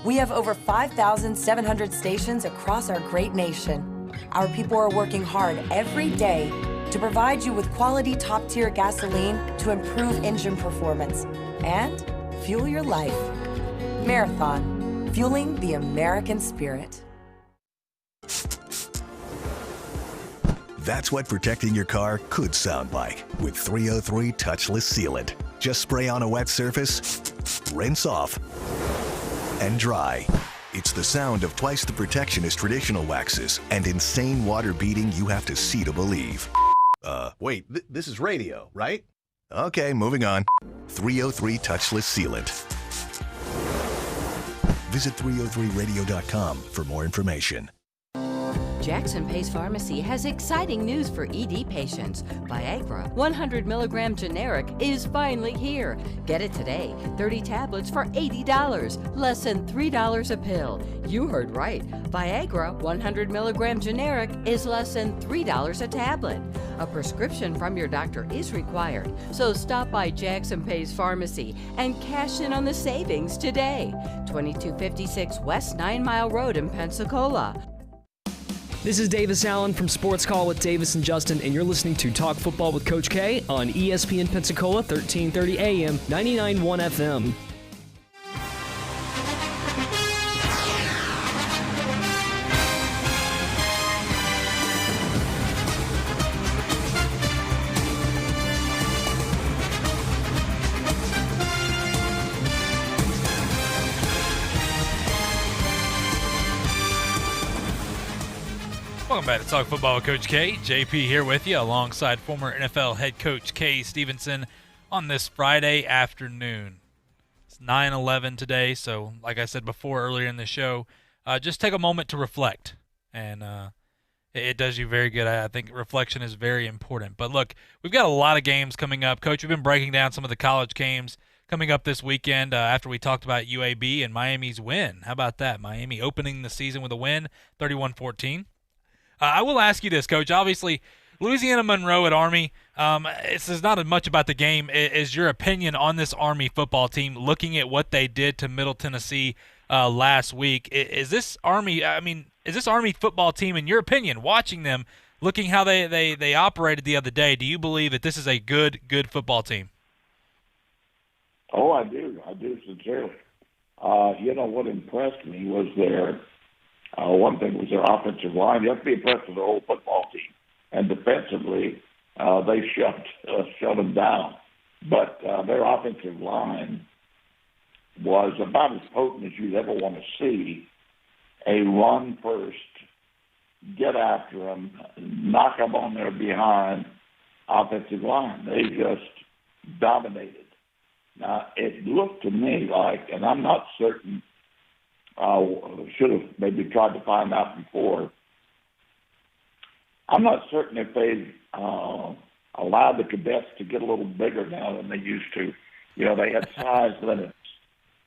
We have over 5,700 stations across our great nation. Our people are working hard every day to provide you with quality top-tier gasoline to improve engine performance and fuel your life. Marathon, fueling the American spirit. That's what protecting your car could sound like with 303 Touchless Sealant. Just spray on a wet surface, rinse off, and dry. It's the sound of twice the protection as traditional waxes and insane water beating you have to see to believe. Wait, this is radio, right? Okay, moving on. 303 Touchless Sealant. Visit 303radio.com for more information. Jackson Pace Pharmacy has exciting news for ED patients. Viagra 100 milligram generic is finally here. Get it today. 30 tablets for $80, less than $3 a pill. You heard right. Viagra 100 milligram generic is less than $3 a tablet. A prescription from your doctor is required, so stop by Jackson Pace Pharmacy and cash in on the savings today. 2256 West 9 Mile Road in Pensacola. This is Davis Allen from Sports Call with Davis and Justin, and you're listening to Talk Football with Coach K on ESPN Pensacola, 1330 AM, 99.1 FM. Welcome back to Talk Football with Coach K. JP here with you alongside former NFL head coach Kay Stevenson on this Friday afternoon. It's 9/11 today, so like I said before earlier in the show, just take a moment to reflect, and it does you very good. I think reflection is very important. But look, we've got a lot of games coming up. Coach, we've been breaking down some of the college games coming up this weekend after we talked about UAB and Miami's win. How about that? Miami opening the season with a win, 31-14. I will ask you this, Coach. Obviously, Louisiana Monroe at Army, this is not as much about the game as your opinion on this Army football team, looking at what they did to Middle Tennessee last week. Is this Army football team, in your opinion, watching them, looking how they operated the other day, do you believe that this is a good football team? Oh, I do. I do sincerely. What impressed me was one thing was their offensive line. You have to be impressed with the whole football team. And defensively, they shut them down. But their offensive line was about as potent as you'd ever want to see. A run first, get after them, knock them on their behind offensive line. They just dominated. Now, it looked to me like, and I'm not certain, should have maybe tried to find out before. I'm not certain if they allowed the cadets to get a little bigger now than they used to. They had size limits.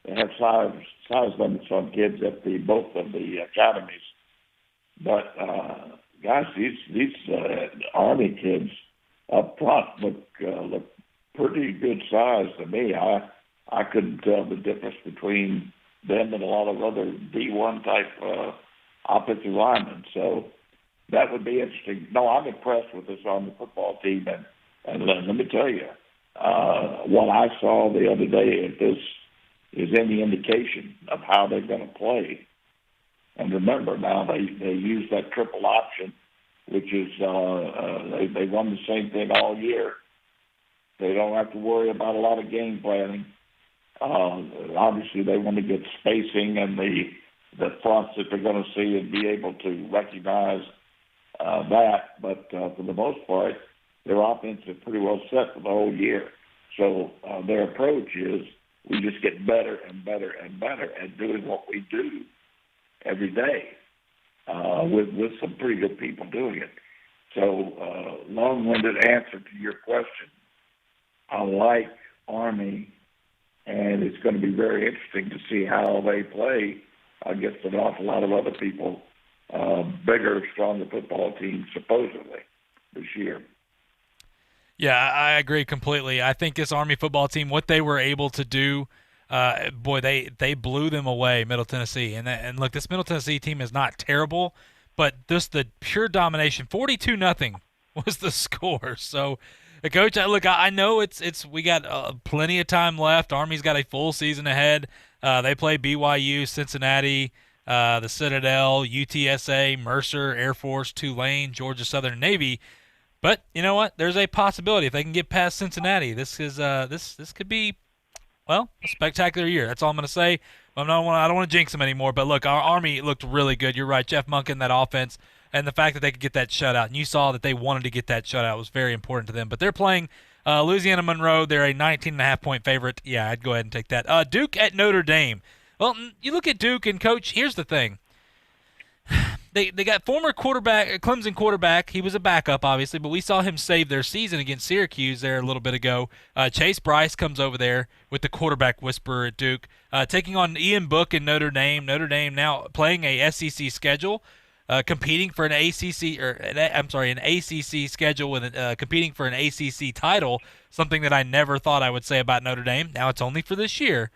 They have size limits on kids at both of the academies. But guys, these Army kids up front look pretty good size to me. I couldn't tell the difference between them and a lot of other D1 type offensive linemen. So that would be interesting. No, I'm impressed with this Army football team, and let me tell you, what I saw the other day, if this is any indication of how they're going to play. And remember now, they use that triple option, which is they run the same thing all year. They don't have to worry about a lot of game planning. Obviously, they want to get spacing and the fronts that they're going to see and be able to recognize that. But for the most part, their offense is pretty well set for the whole year. So their approach is we just get better and better and better at doing what we do every day with some pretty good people doing it. So, long-winded answer to your question. I like Army, and it's going to be very interesting to see how they play against an awful lot of other people, bigger, stronger football teams, supposedly, this year. Yeah, I agree completely. I think this Army football team, what they were able to do, boy, they blew them away, Middle Tennessee. And look, this Middle Tennessee team is not terrible, but just the pure domination, 42-0 was the score. So, Coach, I know we got plenty of time left. Army's got a full season ahead. They play BYU, Cincinnati, the Citadel, UTSA, Mercer, Air Force, Tulane, Georgia Southern Navy. But you know what? There's a possibility if they can get past Cincinnati. This could be, well, a spectacular year. That's all I'm going to say. I don't want to jinx them anymore. But look, our Army looked really good. You're right, Jeff Monken, that offense, and the fact that they could get that shutout, and you saw that they wanted to get that shutout was very important to them. But they're playing Louisiana Monroe. They're a 19.5-point favorite. Yeah, I'd go ahead and take that. Duke at Notre Dame. Well, you look at Duke, and Coach, here's the thing. They got former Clemson quarterback. He was a backup, obviously, but we saw him save their season against Syracuse there a little bit ago. Chase Bryce comes over there with the quarterback whisperer at Duke, taking on Ian Book in Notre Dame. Notre Dame now playing a SEC schedule, competing for an an ACC schedule with competing for an ACC title. Something that I never thought I would say about Notre Dame. Now it's only for this year.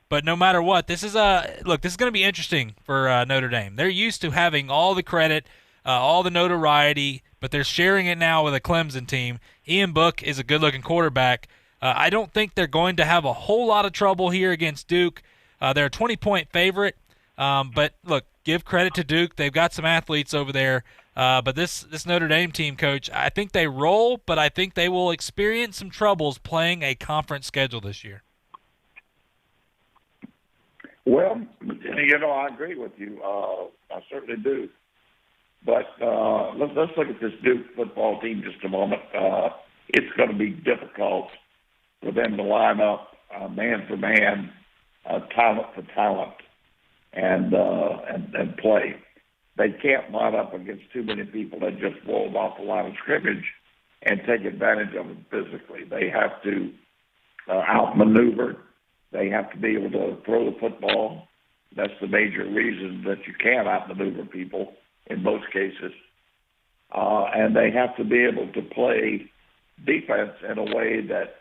But no matter what, this is going to be interesting for Notre Dame. They're used to having all the credit, all the notoriety, but they're sharing it now with a Clemson team. Ian Book is a good-looking quarterback. I don't think they're going to have a whole lot of trouble here against Duke. They're a 20-point favorite. But, look, give credit to Duke. They've got some athletes over there. But this Notre Dame team, Coach, I think they roll, but I think they will experience some troubles playing a conference schedule this year. Well, I agree with you. I certainly do. But let's look at this Duke football team just a moment. It's going to be difficult for them to line up man for man, talent for talent, and play. They can't line up against too many people that just rolled off the line of scrimmage and take advantage of them physically. They have to outmaneuver. They have to be able to throw the football. That's the major reason that you can't outmaneuver people in most cases. And they have to be able to play defense in a way that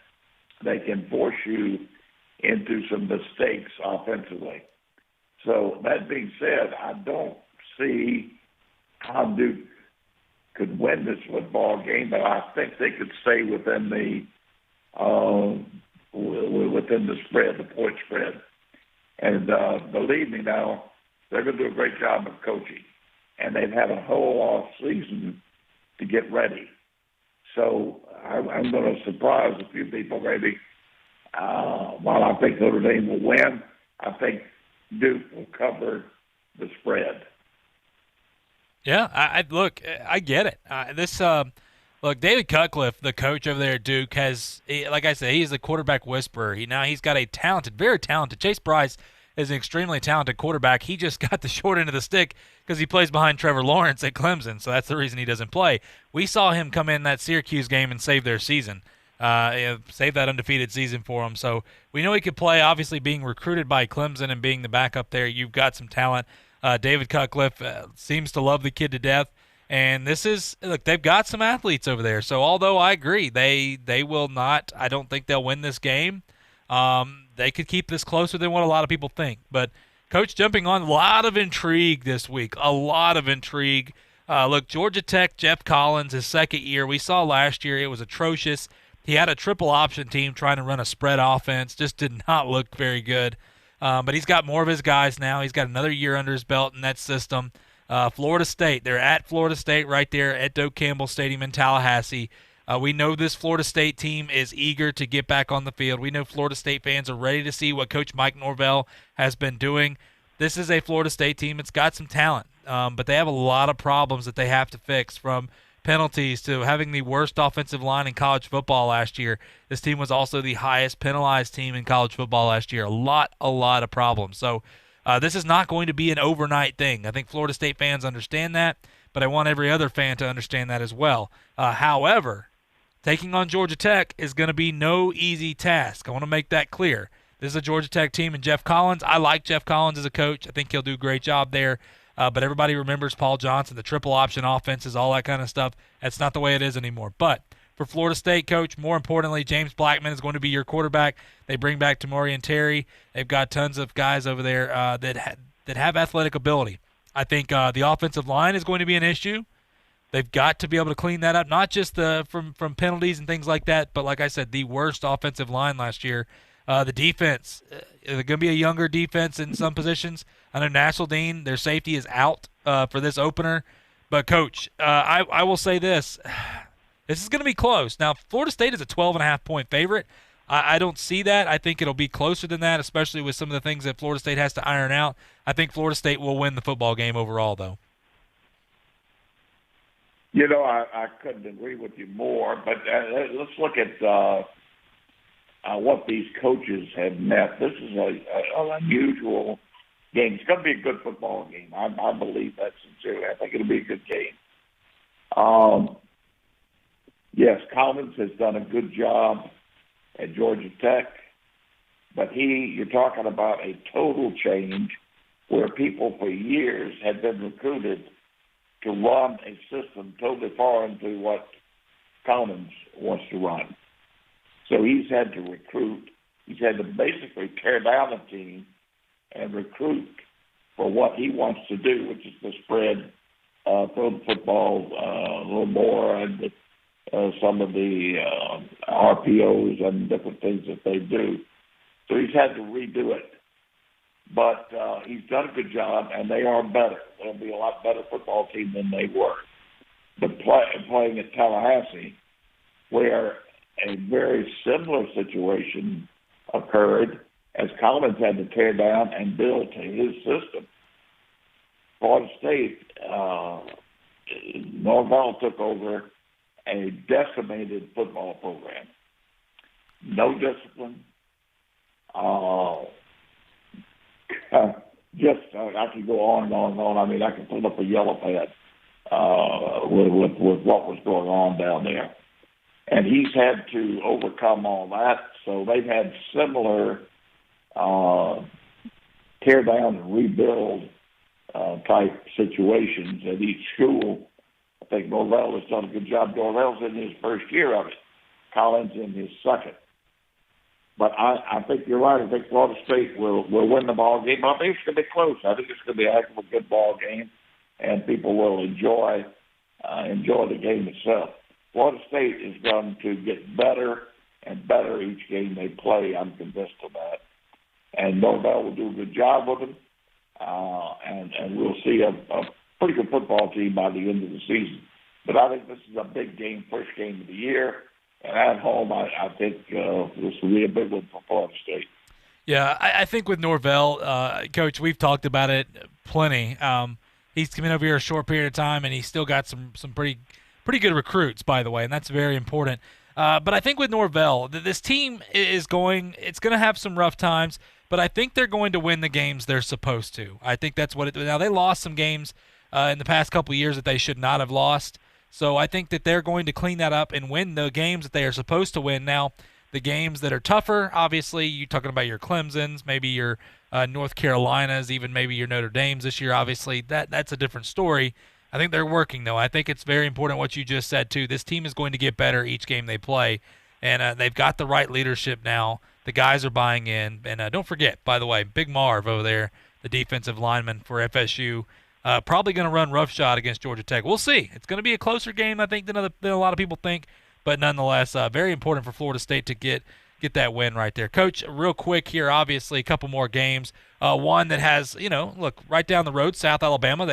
they can force you into some mistakes offensively. So that being said, I don't see how Duke could win this football game, but I think they could stay within the spread, the point spread. And believe me now, they're going to do a great job of coaching. And they've had a whole off season to get ready. So I'm going to surprise a few people maybe. While I think Notre Dame will win, I think Duke will cover the spread. Yeah, I get it. Look, David Cutcliffe, the coach over there at Duke, like I said, he's a quarterback whisperer. He's got a very talented. Chase Bryce is an extremely talented quarterback. He just got the short end of the stick because he plays behind Trevor Lawrence at Clemson, so that's the reason he doesn't play. We saw him come in that Syracuse game and save their season, save that undefeated season for them. So we know he could play. Obviously, being recruited by Clemson and being the backup there, you've got some talent. David Cutcliffe seems to love the kid to death. And they've got some athletes over there. So although I agree, they will not, I don't think they'll win this game. They could keep this closer than what a lot of people think. But, Coach, jumping on, a lot of intrigue this week. A lot of intrigue. Look, Georgia Tech, Jeff Collins, his second year. We saw last year it was atrocious. He had a triple option team trying to run a spread offense. Just did not look very good. But he's got more of his guys now. He's got another year under his belt in that system. Florida State, they're at Florida State right there at Doak Campbell Stadium in Tallahassee. We know this Florida State team is eager to get back on the field. We know Florida State fans are ready to see what Coach Mike Norvell has been doing. This is a Florida State team. It's got some talent, but they have a lot of problems that they have to fix, from penalties to having the worst offensive line in college football last year. This team was also the highest penalized team in college football last year. A lot of problems. So this is not going to be an overnight thing. I think Florida State fans understand that, but I want every other fan to understand that as well. However, taking on Georgia Tech is going to be no easy task. I want to make that clear. This is a Georgia Tech team, and Jeff Collins, I like Jeff Collins as a coach. I think he'll do a great job there. But everybody remembers Paul Johnson, the triple option offenses, all that kind of stuff. That's not the way it is anymore. But for Florida State, Coach, more importantly, James Blackman is going to be your quarterback. They bring back Tamorian Terry. They've got tons of guys over there that have athletic ability. I think the offensive line is going to be an issue. They've got to be able to clean that up, not just from penalties and things like that, but like I said, the worst offensive line last year. The defense, they're going to be a younger defense in some positions. I know Nashville Dean, their safety is out for this opener. But, Coach, I will say this. This is going to be close. Now, Florida State is a 12.5-point favorite. I don't see that. I think it'll be closer than that, especially with some of the things that Florida State has to iron out. I think Florida State will win the football game overall, though. I couldn't agree with you more, but let's look at what these coaches have met. This is an unusual game. It's going to be a good football game. I believe that sincerely. I think it'll be a good game. Yes, Collins has done a good job at Georgia Tech, but you're talking about a total change where people for years had been recruited to run a system totally foreign to what Collins wants to run. So he's had to recruit. He's had to basically tear down a team and recruit for what he wants to do, which is to spread, throw the football a little more, and some of the RPOs and different things that they do. So he's had to redo it. But he's done a good job, and they are better. They'll be a lot better football team than they were. But playing at Tallahassee, where a very similar situation occurred as Collins had to tear down and build to his system. Florida State, Norvell took over a decimated football program. No discipline. I could go on and on and on. I mean, I could pull up a yellow pad with what was going on down there. And he's had to overcome all that. So they've had similar tear down and rebuild type situations at each school. I think Norvell has done a good job. Norvell's in his first year of it. Collins in his second. But I think you're right. I think Florida State will win the ball game. But I think it's going to be close. I think it's going to be a heck of a good ball game, and people will enjoy the game itself. Florida State is going to get better and better each game they play. I'm convinced of that. And Norvell will do a good job with them, and we'll see a pretty good football team by the end of the season. But I think this is a big game, first game of the year. And at home, I think this will be a big one for Florida State. Yeah, I think with Norvell, Coach, we've talked about it plenty. He's come in over here a short period of time, and he's still got some pretty good recruits, by the way, and that's very important. But I think with Norvell, this team it's going to have some rough times, but I think they're going to win the games they're supposed to. I think that's what it – now, they lost some games in the past couple of years that they should not have lost. So I think that they're going to clean that up and win the games that they are supposed to win. Now, the games that are tougher, obviously, you're talking about your Clemsons, maybe your North Carolinas, even maybe your Notre Dames this year, obviously. That's a different story. I think they're working, though. I think it's very important what you just said, too. This team is going to get better each game they play, and they've got the right leadership now. The guys are buying in. And don't forget, by the way, Big Marv over there, the defensive lineman for FSU, probably going to run roughshod against Georgia Tech. We'll see. It's going to be a closer game, I think, than a lot of people think. But nonetheless, very important for Florida State to get that win right there. Coach, real quick here, obviously, a couple more games. One that has, look, right down the road, South Alabama,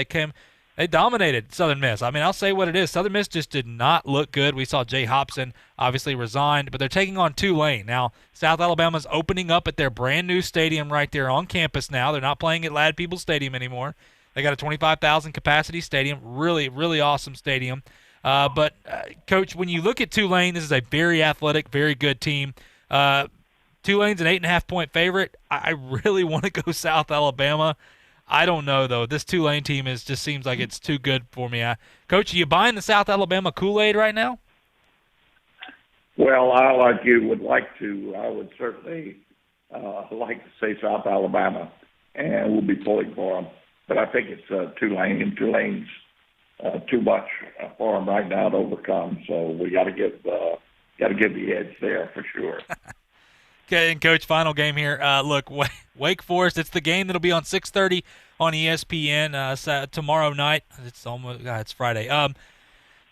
they dominated Southern Miss. I mean, I'll say what it is. Southern Miss just did not look good. We saw Jay Hobson obviously resigned, but they're taking on Tulane. Now, South Alabama's opening up at their brand-new stadium right there on campus now. They're not playing at Lad Peoples Stadium anymore. They got a 25,000 capacity stadium, really, really awesome stadium. But Coach, when you look at Tulane, this is a very athletic, very good team. Tulane's an 8.5-point favorite. I really want to go South Alabama. I don't know, though. This Tulane team just seems like it's too good for me. Coach, are you buying the South Alabama Kool-Aid right now? Well, I, like you, would like to. I would certainly like to say South Alabama, and we'll be pulling for them. But I think it's Tulane, and Tulane's too much for them right now to overcome. So we got to give the edge there for sure. Okay, and Coach, final game here. Look, Wake Forest. It's the game that'll be on 6:30 on ESPN tomorrow night. It's Friday.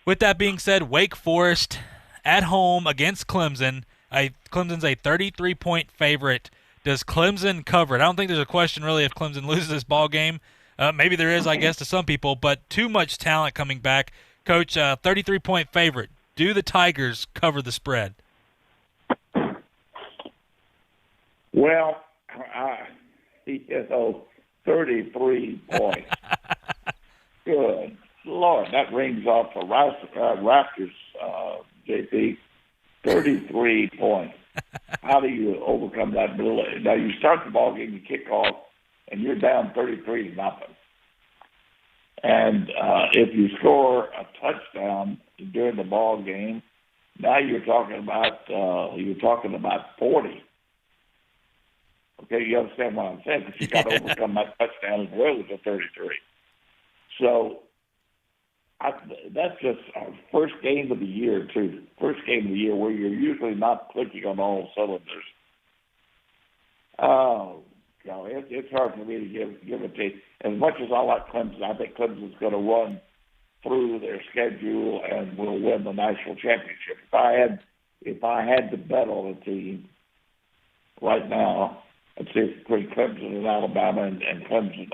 With that being said, Wake Forest at home against Clemson. Clemson's a 33-point favorite. Does Clemson cover it? I don't think there's a question really if Clemson loses this ball game. Maybe there is, I guess, to some people, but too much talent coming back. Coach, 33-point favorite. Do the Tigers cover the spread? Well, 33 points. Good Lord, that rings off the Raptors, JP. 33 points. How do you overcome that? Now, you start the ball game, you kick off, and you're down 33-0. And if you score a touchdown during the ball game, now you're talking about 40. Okay, you understand what I'm saying? Because you got to overcome that touchdown as well as a 33. So that's just our first game of the year, too. First game of the year where you're usually not clicking on all cylinders. Oh, God, it's hard for me to give it to you. As much as I like Clemson, I think Clemson's going to run through their schedule and will win the national championship. If I had to bet on a team right now, I'd say between Clemson and Alabama, and Clemson,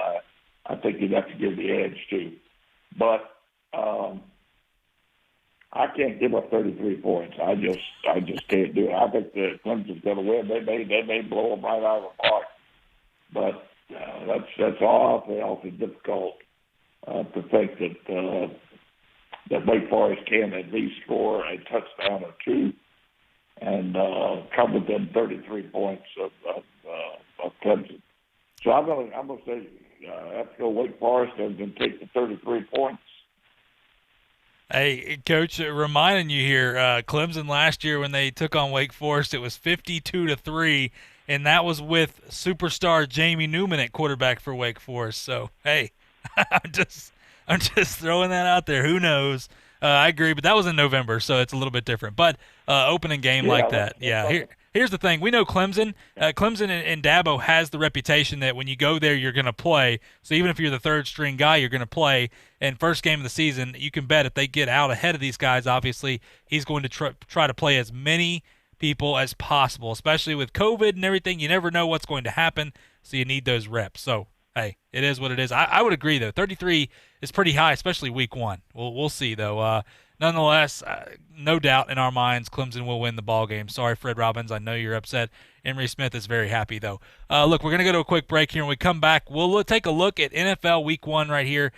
I think you'd have to give the edge to. But I can't give up 33 points. I just can't do it. I think that Clemson's going to win. They may blow them right out of the park. But that's awfully difficult to think that Wake Forest can at least score a touchdown or two and come within 33 points of Clemson. So I'm gonna say I have to go Wake Forest and then take the 33 points. Hey, Coach, reminding you here, Clemson last year when they took on Wake Forest, it was 52-3, and that was with superstar Jamie Newman at quarterback for Wake Forest. So, hey, I'm just throwing that out there. Who knows? I agree, but that was in November, so it's a little bit different. But opening game like that, yeah. Here's the thing. We know Clemson. Clemson and Dabo has the reputation that when you go there, you're going to play. So even if you're the third-string guy, you're going to play. And first game of the season, you can bet if they get out ahead of these guys, obviously, he's going to try to play as many people as possible, especially with COVID and everything. You never know what's going to happen, so you need those reps. So, hey, it is what it is. I would agree, though. 33 is pretty high, especially week one. We'll see, though. Nonetheless, no doubt in our minds, Clemson will win the ball game. Sorry, Fred Robbins. I know you're upset. Emery Smith is very happy, though. Look, we're going to go to a quick break here. When we come back, we'll take a look at NFL Week 1 right here.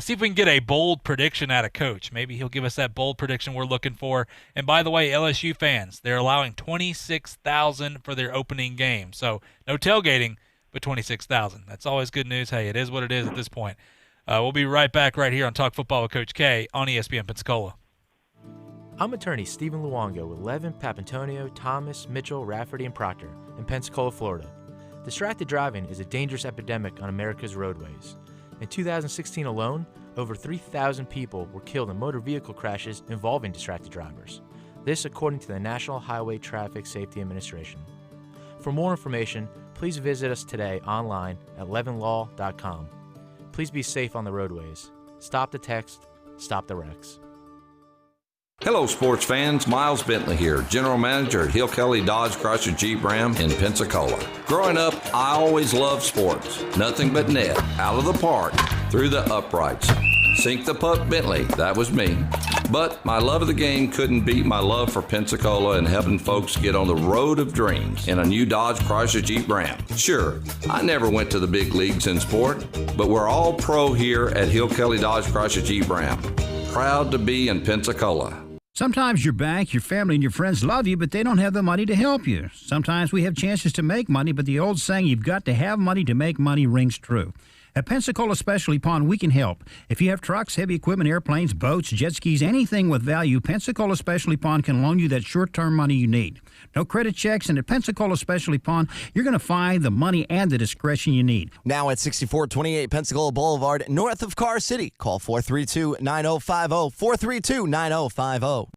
See if we can get a bold prediction out of Coach. Maybe he'll give us that bold prediction we're looking for. And by the way, LSU fans, they're allowing 26,000 for their opening game. So no tailgating, but 26,000. That's always good news. Hey, it is what it is at this point. We'll be right back right here on Talk Football with Coach K on ESPN Pensacola. I'm attorney Stephen Luongo with Levin, Papantonio, Thomas, Mitchell, Rafferty, and Proctor in Pensacola, Florida. Distracted driving is a dangerous epidemic on America's roadways. In 2016 alone, over 3,000 people were killed in motor vehicle crashes involving distracted drivers. This according to the National Highway Traffic Safety Administration. For more information, please visit us today online at levinlaw.com. Please be safe on the roadways. Stop the text, stop the wrecks. Hello, sports fans. Miles Bentley here, General Manager at Hill Kelly Dodge Chrysler Jeep Ram in Pensacola. Growing up, I always loved sports. Nothing but net, out of the park, through the uprights. Sink the puck Bentley, that was me. But my love of the game couldn't beat my love for Pensacola and helping folks get on the road of dreams in a new Dodge Chrysler Jeep Ram. Sure, I never went to the big leagues in sport, but we're all pro here at Hill Kelly Dodge Chrysler Jeep Ram. Proud to be in Pensacola. Sometimes your bank, your family, and your friends love you, but they don't have the money to help you. Sometimes we have chances to make money, but the old saying, you've got to have money to make money, rings true. At Pensacola Specialty Pond, we can help. If you have trucks, heavy equipment, airplanes, boats, jet skis, anything with value, Pensacola Specialty Pond can loan you that short-term money you need. No credit checks, and at Pensacola Specialty Pond, you're going to find the money and the discretion you need. Now at 6428 Pensacola Boulevard, north of Car City. Call 432-9050, 432-9050.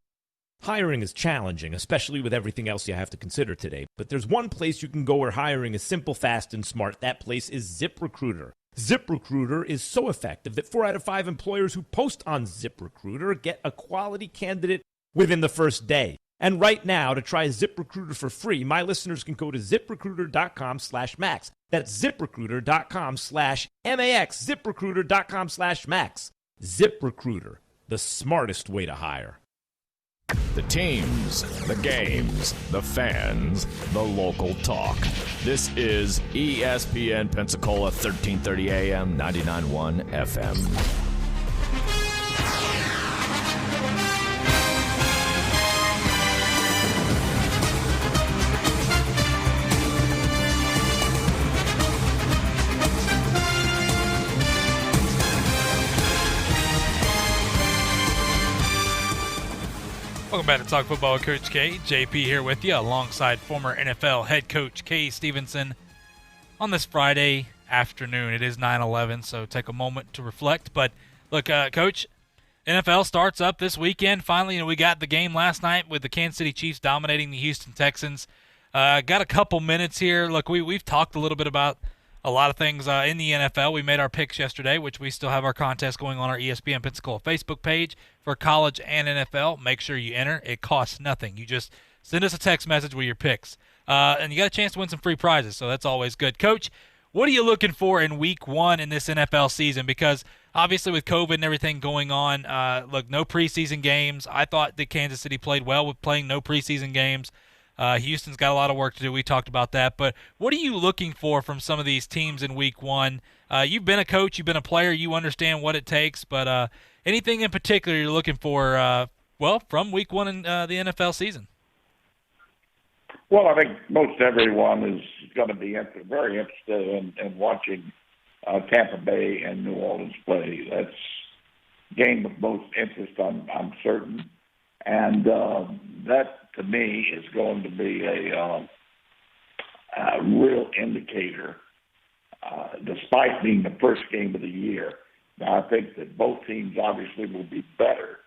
Hiring is challenging, especially with everything else you have to consider today. But there's one place you can go where hiring is simple, fast, and smart. That place is ZipRecruiter. ZipRecruiter is so effective that 4 out of 5 employers who post on ZipRecruiter get a quality candidate within the first day. And right now, to try ZipRecruiter for free, my listeners can go to ZipRecruiter.com/max. That's ZipRecruiter.com/MAX. ZipRecruiter.com/max. ZipRecruiter, the smartest way to hire. The teams, the games, the fans, the local talk. This is ESPN Pensacola, 1330 AM, 99.1 FM. Welcome back to Talk Football with Coach K. JP here with you alongside former NFL head coach Kay Stevenson on this Friday afternoon. It is 9/11, so take a moment to reflect. But look, Coach, NFL starts up this weekend. Finally, we got the game last night with the Kansas City Chiefs dominating the Houston Texans. Got a couple minutes here. Look, we've talked a little bit about a lot of things in the NFL. We made our picks yesterday, which we still have our contest going on our ESPN Pensacola Facebook page for college and NFL. Make sure you enter. It costs nothing. You just send us a text message with your picks. And you got a chance to win some free prizes, so that's always good. Coach, what are you looking for in week 1 in this NFL season? Because obviously with COVID and everything going on, look, no preseason games. I thought that Kansas City played well with playing no preseason games. Houston's got a lot of work to do. We talked about that. But what are you looking for from some of these teams in week 1? You've been a coach. You've been a player. You understand what it takes. But anything in particular you're looking for, from week 1 in the NFL season? Well, I think most everyone is going to be very interested in watching Tampa Bay and New Orleans play. That's a game of most interest, I'm certain. And that, to me, is going to be a real indicator, despite being the first game of the year. Now, I think that both teams obviously will be better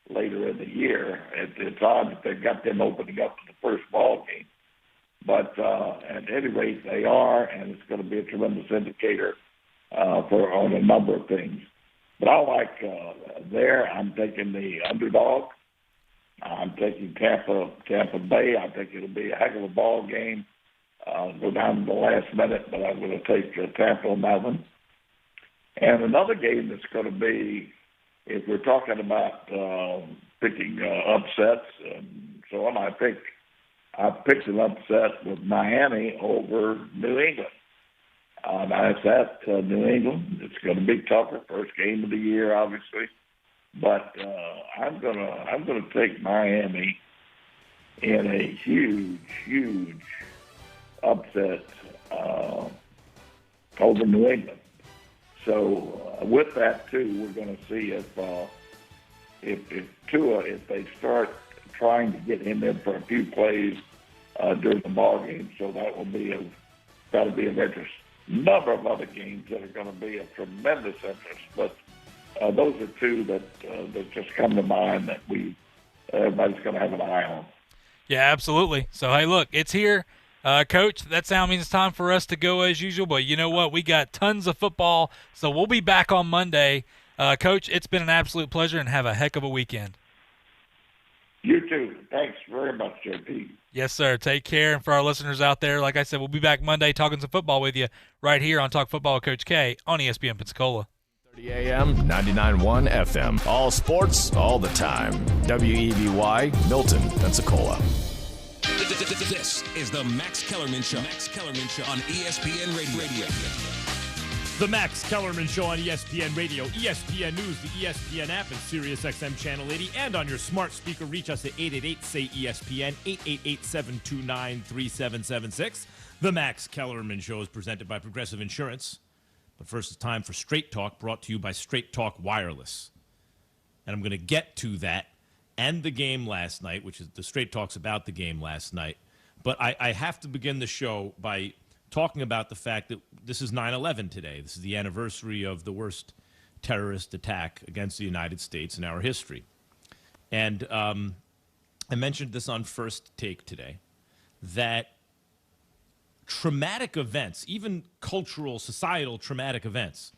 later in the year. It's odd that they've got them opening up to the first ball game. But at any rate, they are, and it's going to be a tremendous indicator on a number of things. But I like I'm taking the underdog. I'm taking Tampa Bay. I think it'll be a heck of a ball game. Go down to the last minute, but I'm going to take Tampa on that one. And another game that's going to be, if we're talking about picking upsets and so on, I think I've picked an upset with Miami over New England. Now it's at New England. It's going to be tougher. First game of the year, obviously. But I'm gonna take Miami in a huge upset over New England. So with that too, we're going to see if Tua, if they start trying to get him in for a few plays during the ball game. So that'll be of interest. Number of other games that are going to be of tremendous interest, but. Those are two that just come to mind that everybody's going to have an eye on. Yeah, absolutely. So, hey, look, it's here. Coach, that sound means it's time for us to go as usual, but you know what? We got tons of football, so we'll be back on Monday. Coach, it's been an absolute pleasure, and have a heck of a weekend. You too. Thanks very much, JP. Yes, sir. Take care. And for our listeners out there, like I said, we'll be back Monday talking some football with you right here on Talk Football with Coach K on ESPN Pensacola. 30 AM, 99.1 FM. All sports, all the time. WEBY, Milton, Pensacola. This is the Max Kellerman Show. Max Kellerman Show on ESPN Radio. The Max Kellerman Show on ESPN Radio, ESPN News, the ESPN app, and SiriusXM Channel 80. And on your smart speaker, reach us at 888-SAY-ESPN, 888-729-3776. The Max Kellerman Show is presented by Progressive Insurance. But first, it's time for Straight Talk, brought to you by Straight Talk Wireless. And I'm going to get to that and the game last night, which is the Straight Talk's about the game last night. But I have to begin the show by talking about the fact that this is 9/11 today. This is the anniversary of the worst terrorist attack against the United States in our history. And I mentioned this on First Take today, that traumatic events, even cultural, societal traumatic events,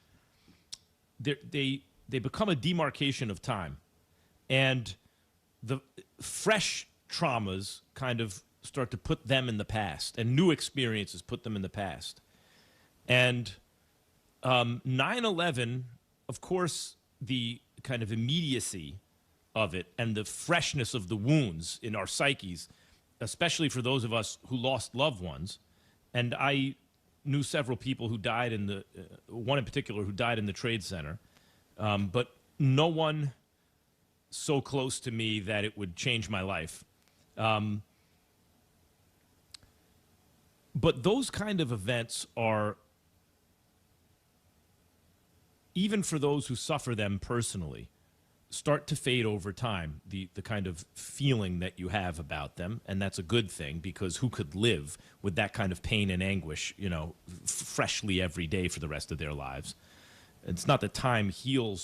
they become a demarcation of time. And the fresh traumas kind of start to put them in the past, and new experiences put them in the past. And 9/11, of course, the kind of immediacy of it and the freshness of the wounds in our psyches, especially for those of us who lost loved ones. And I knew several people who died in the, one in particular who died in the Trade Center, but no one so close to me that it would change my life. But those kind of events are, even for those who suffer them personally, start to fade over time, the kind of feeling that you have about them. And that's a good thing, because who could live with that kind of pain and anguish, you know, freshly every day for the rest of their lives? It's not that time heals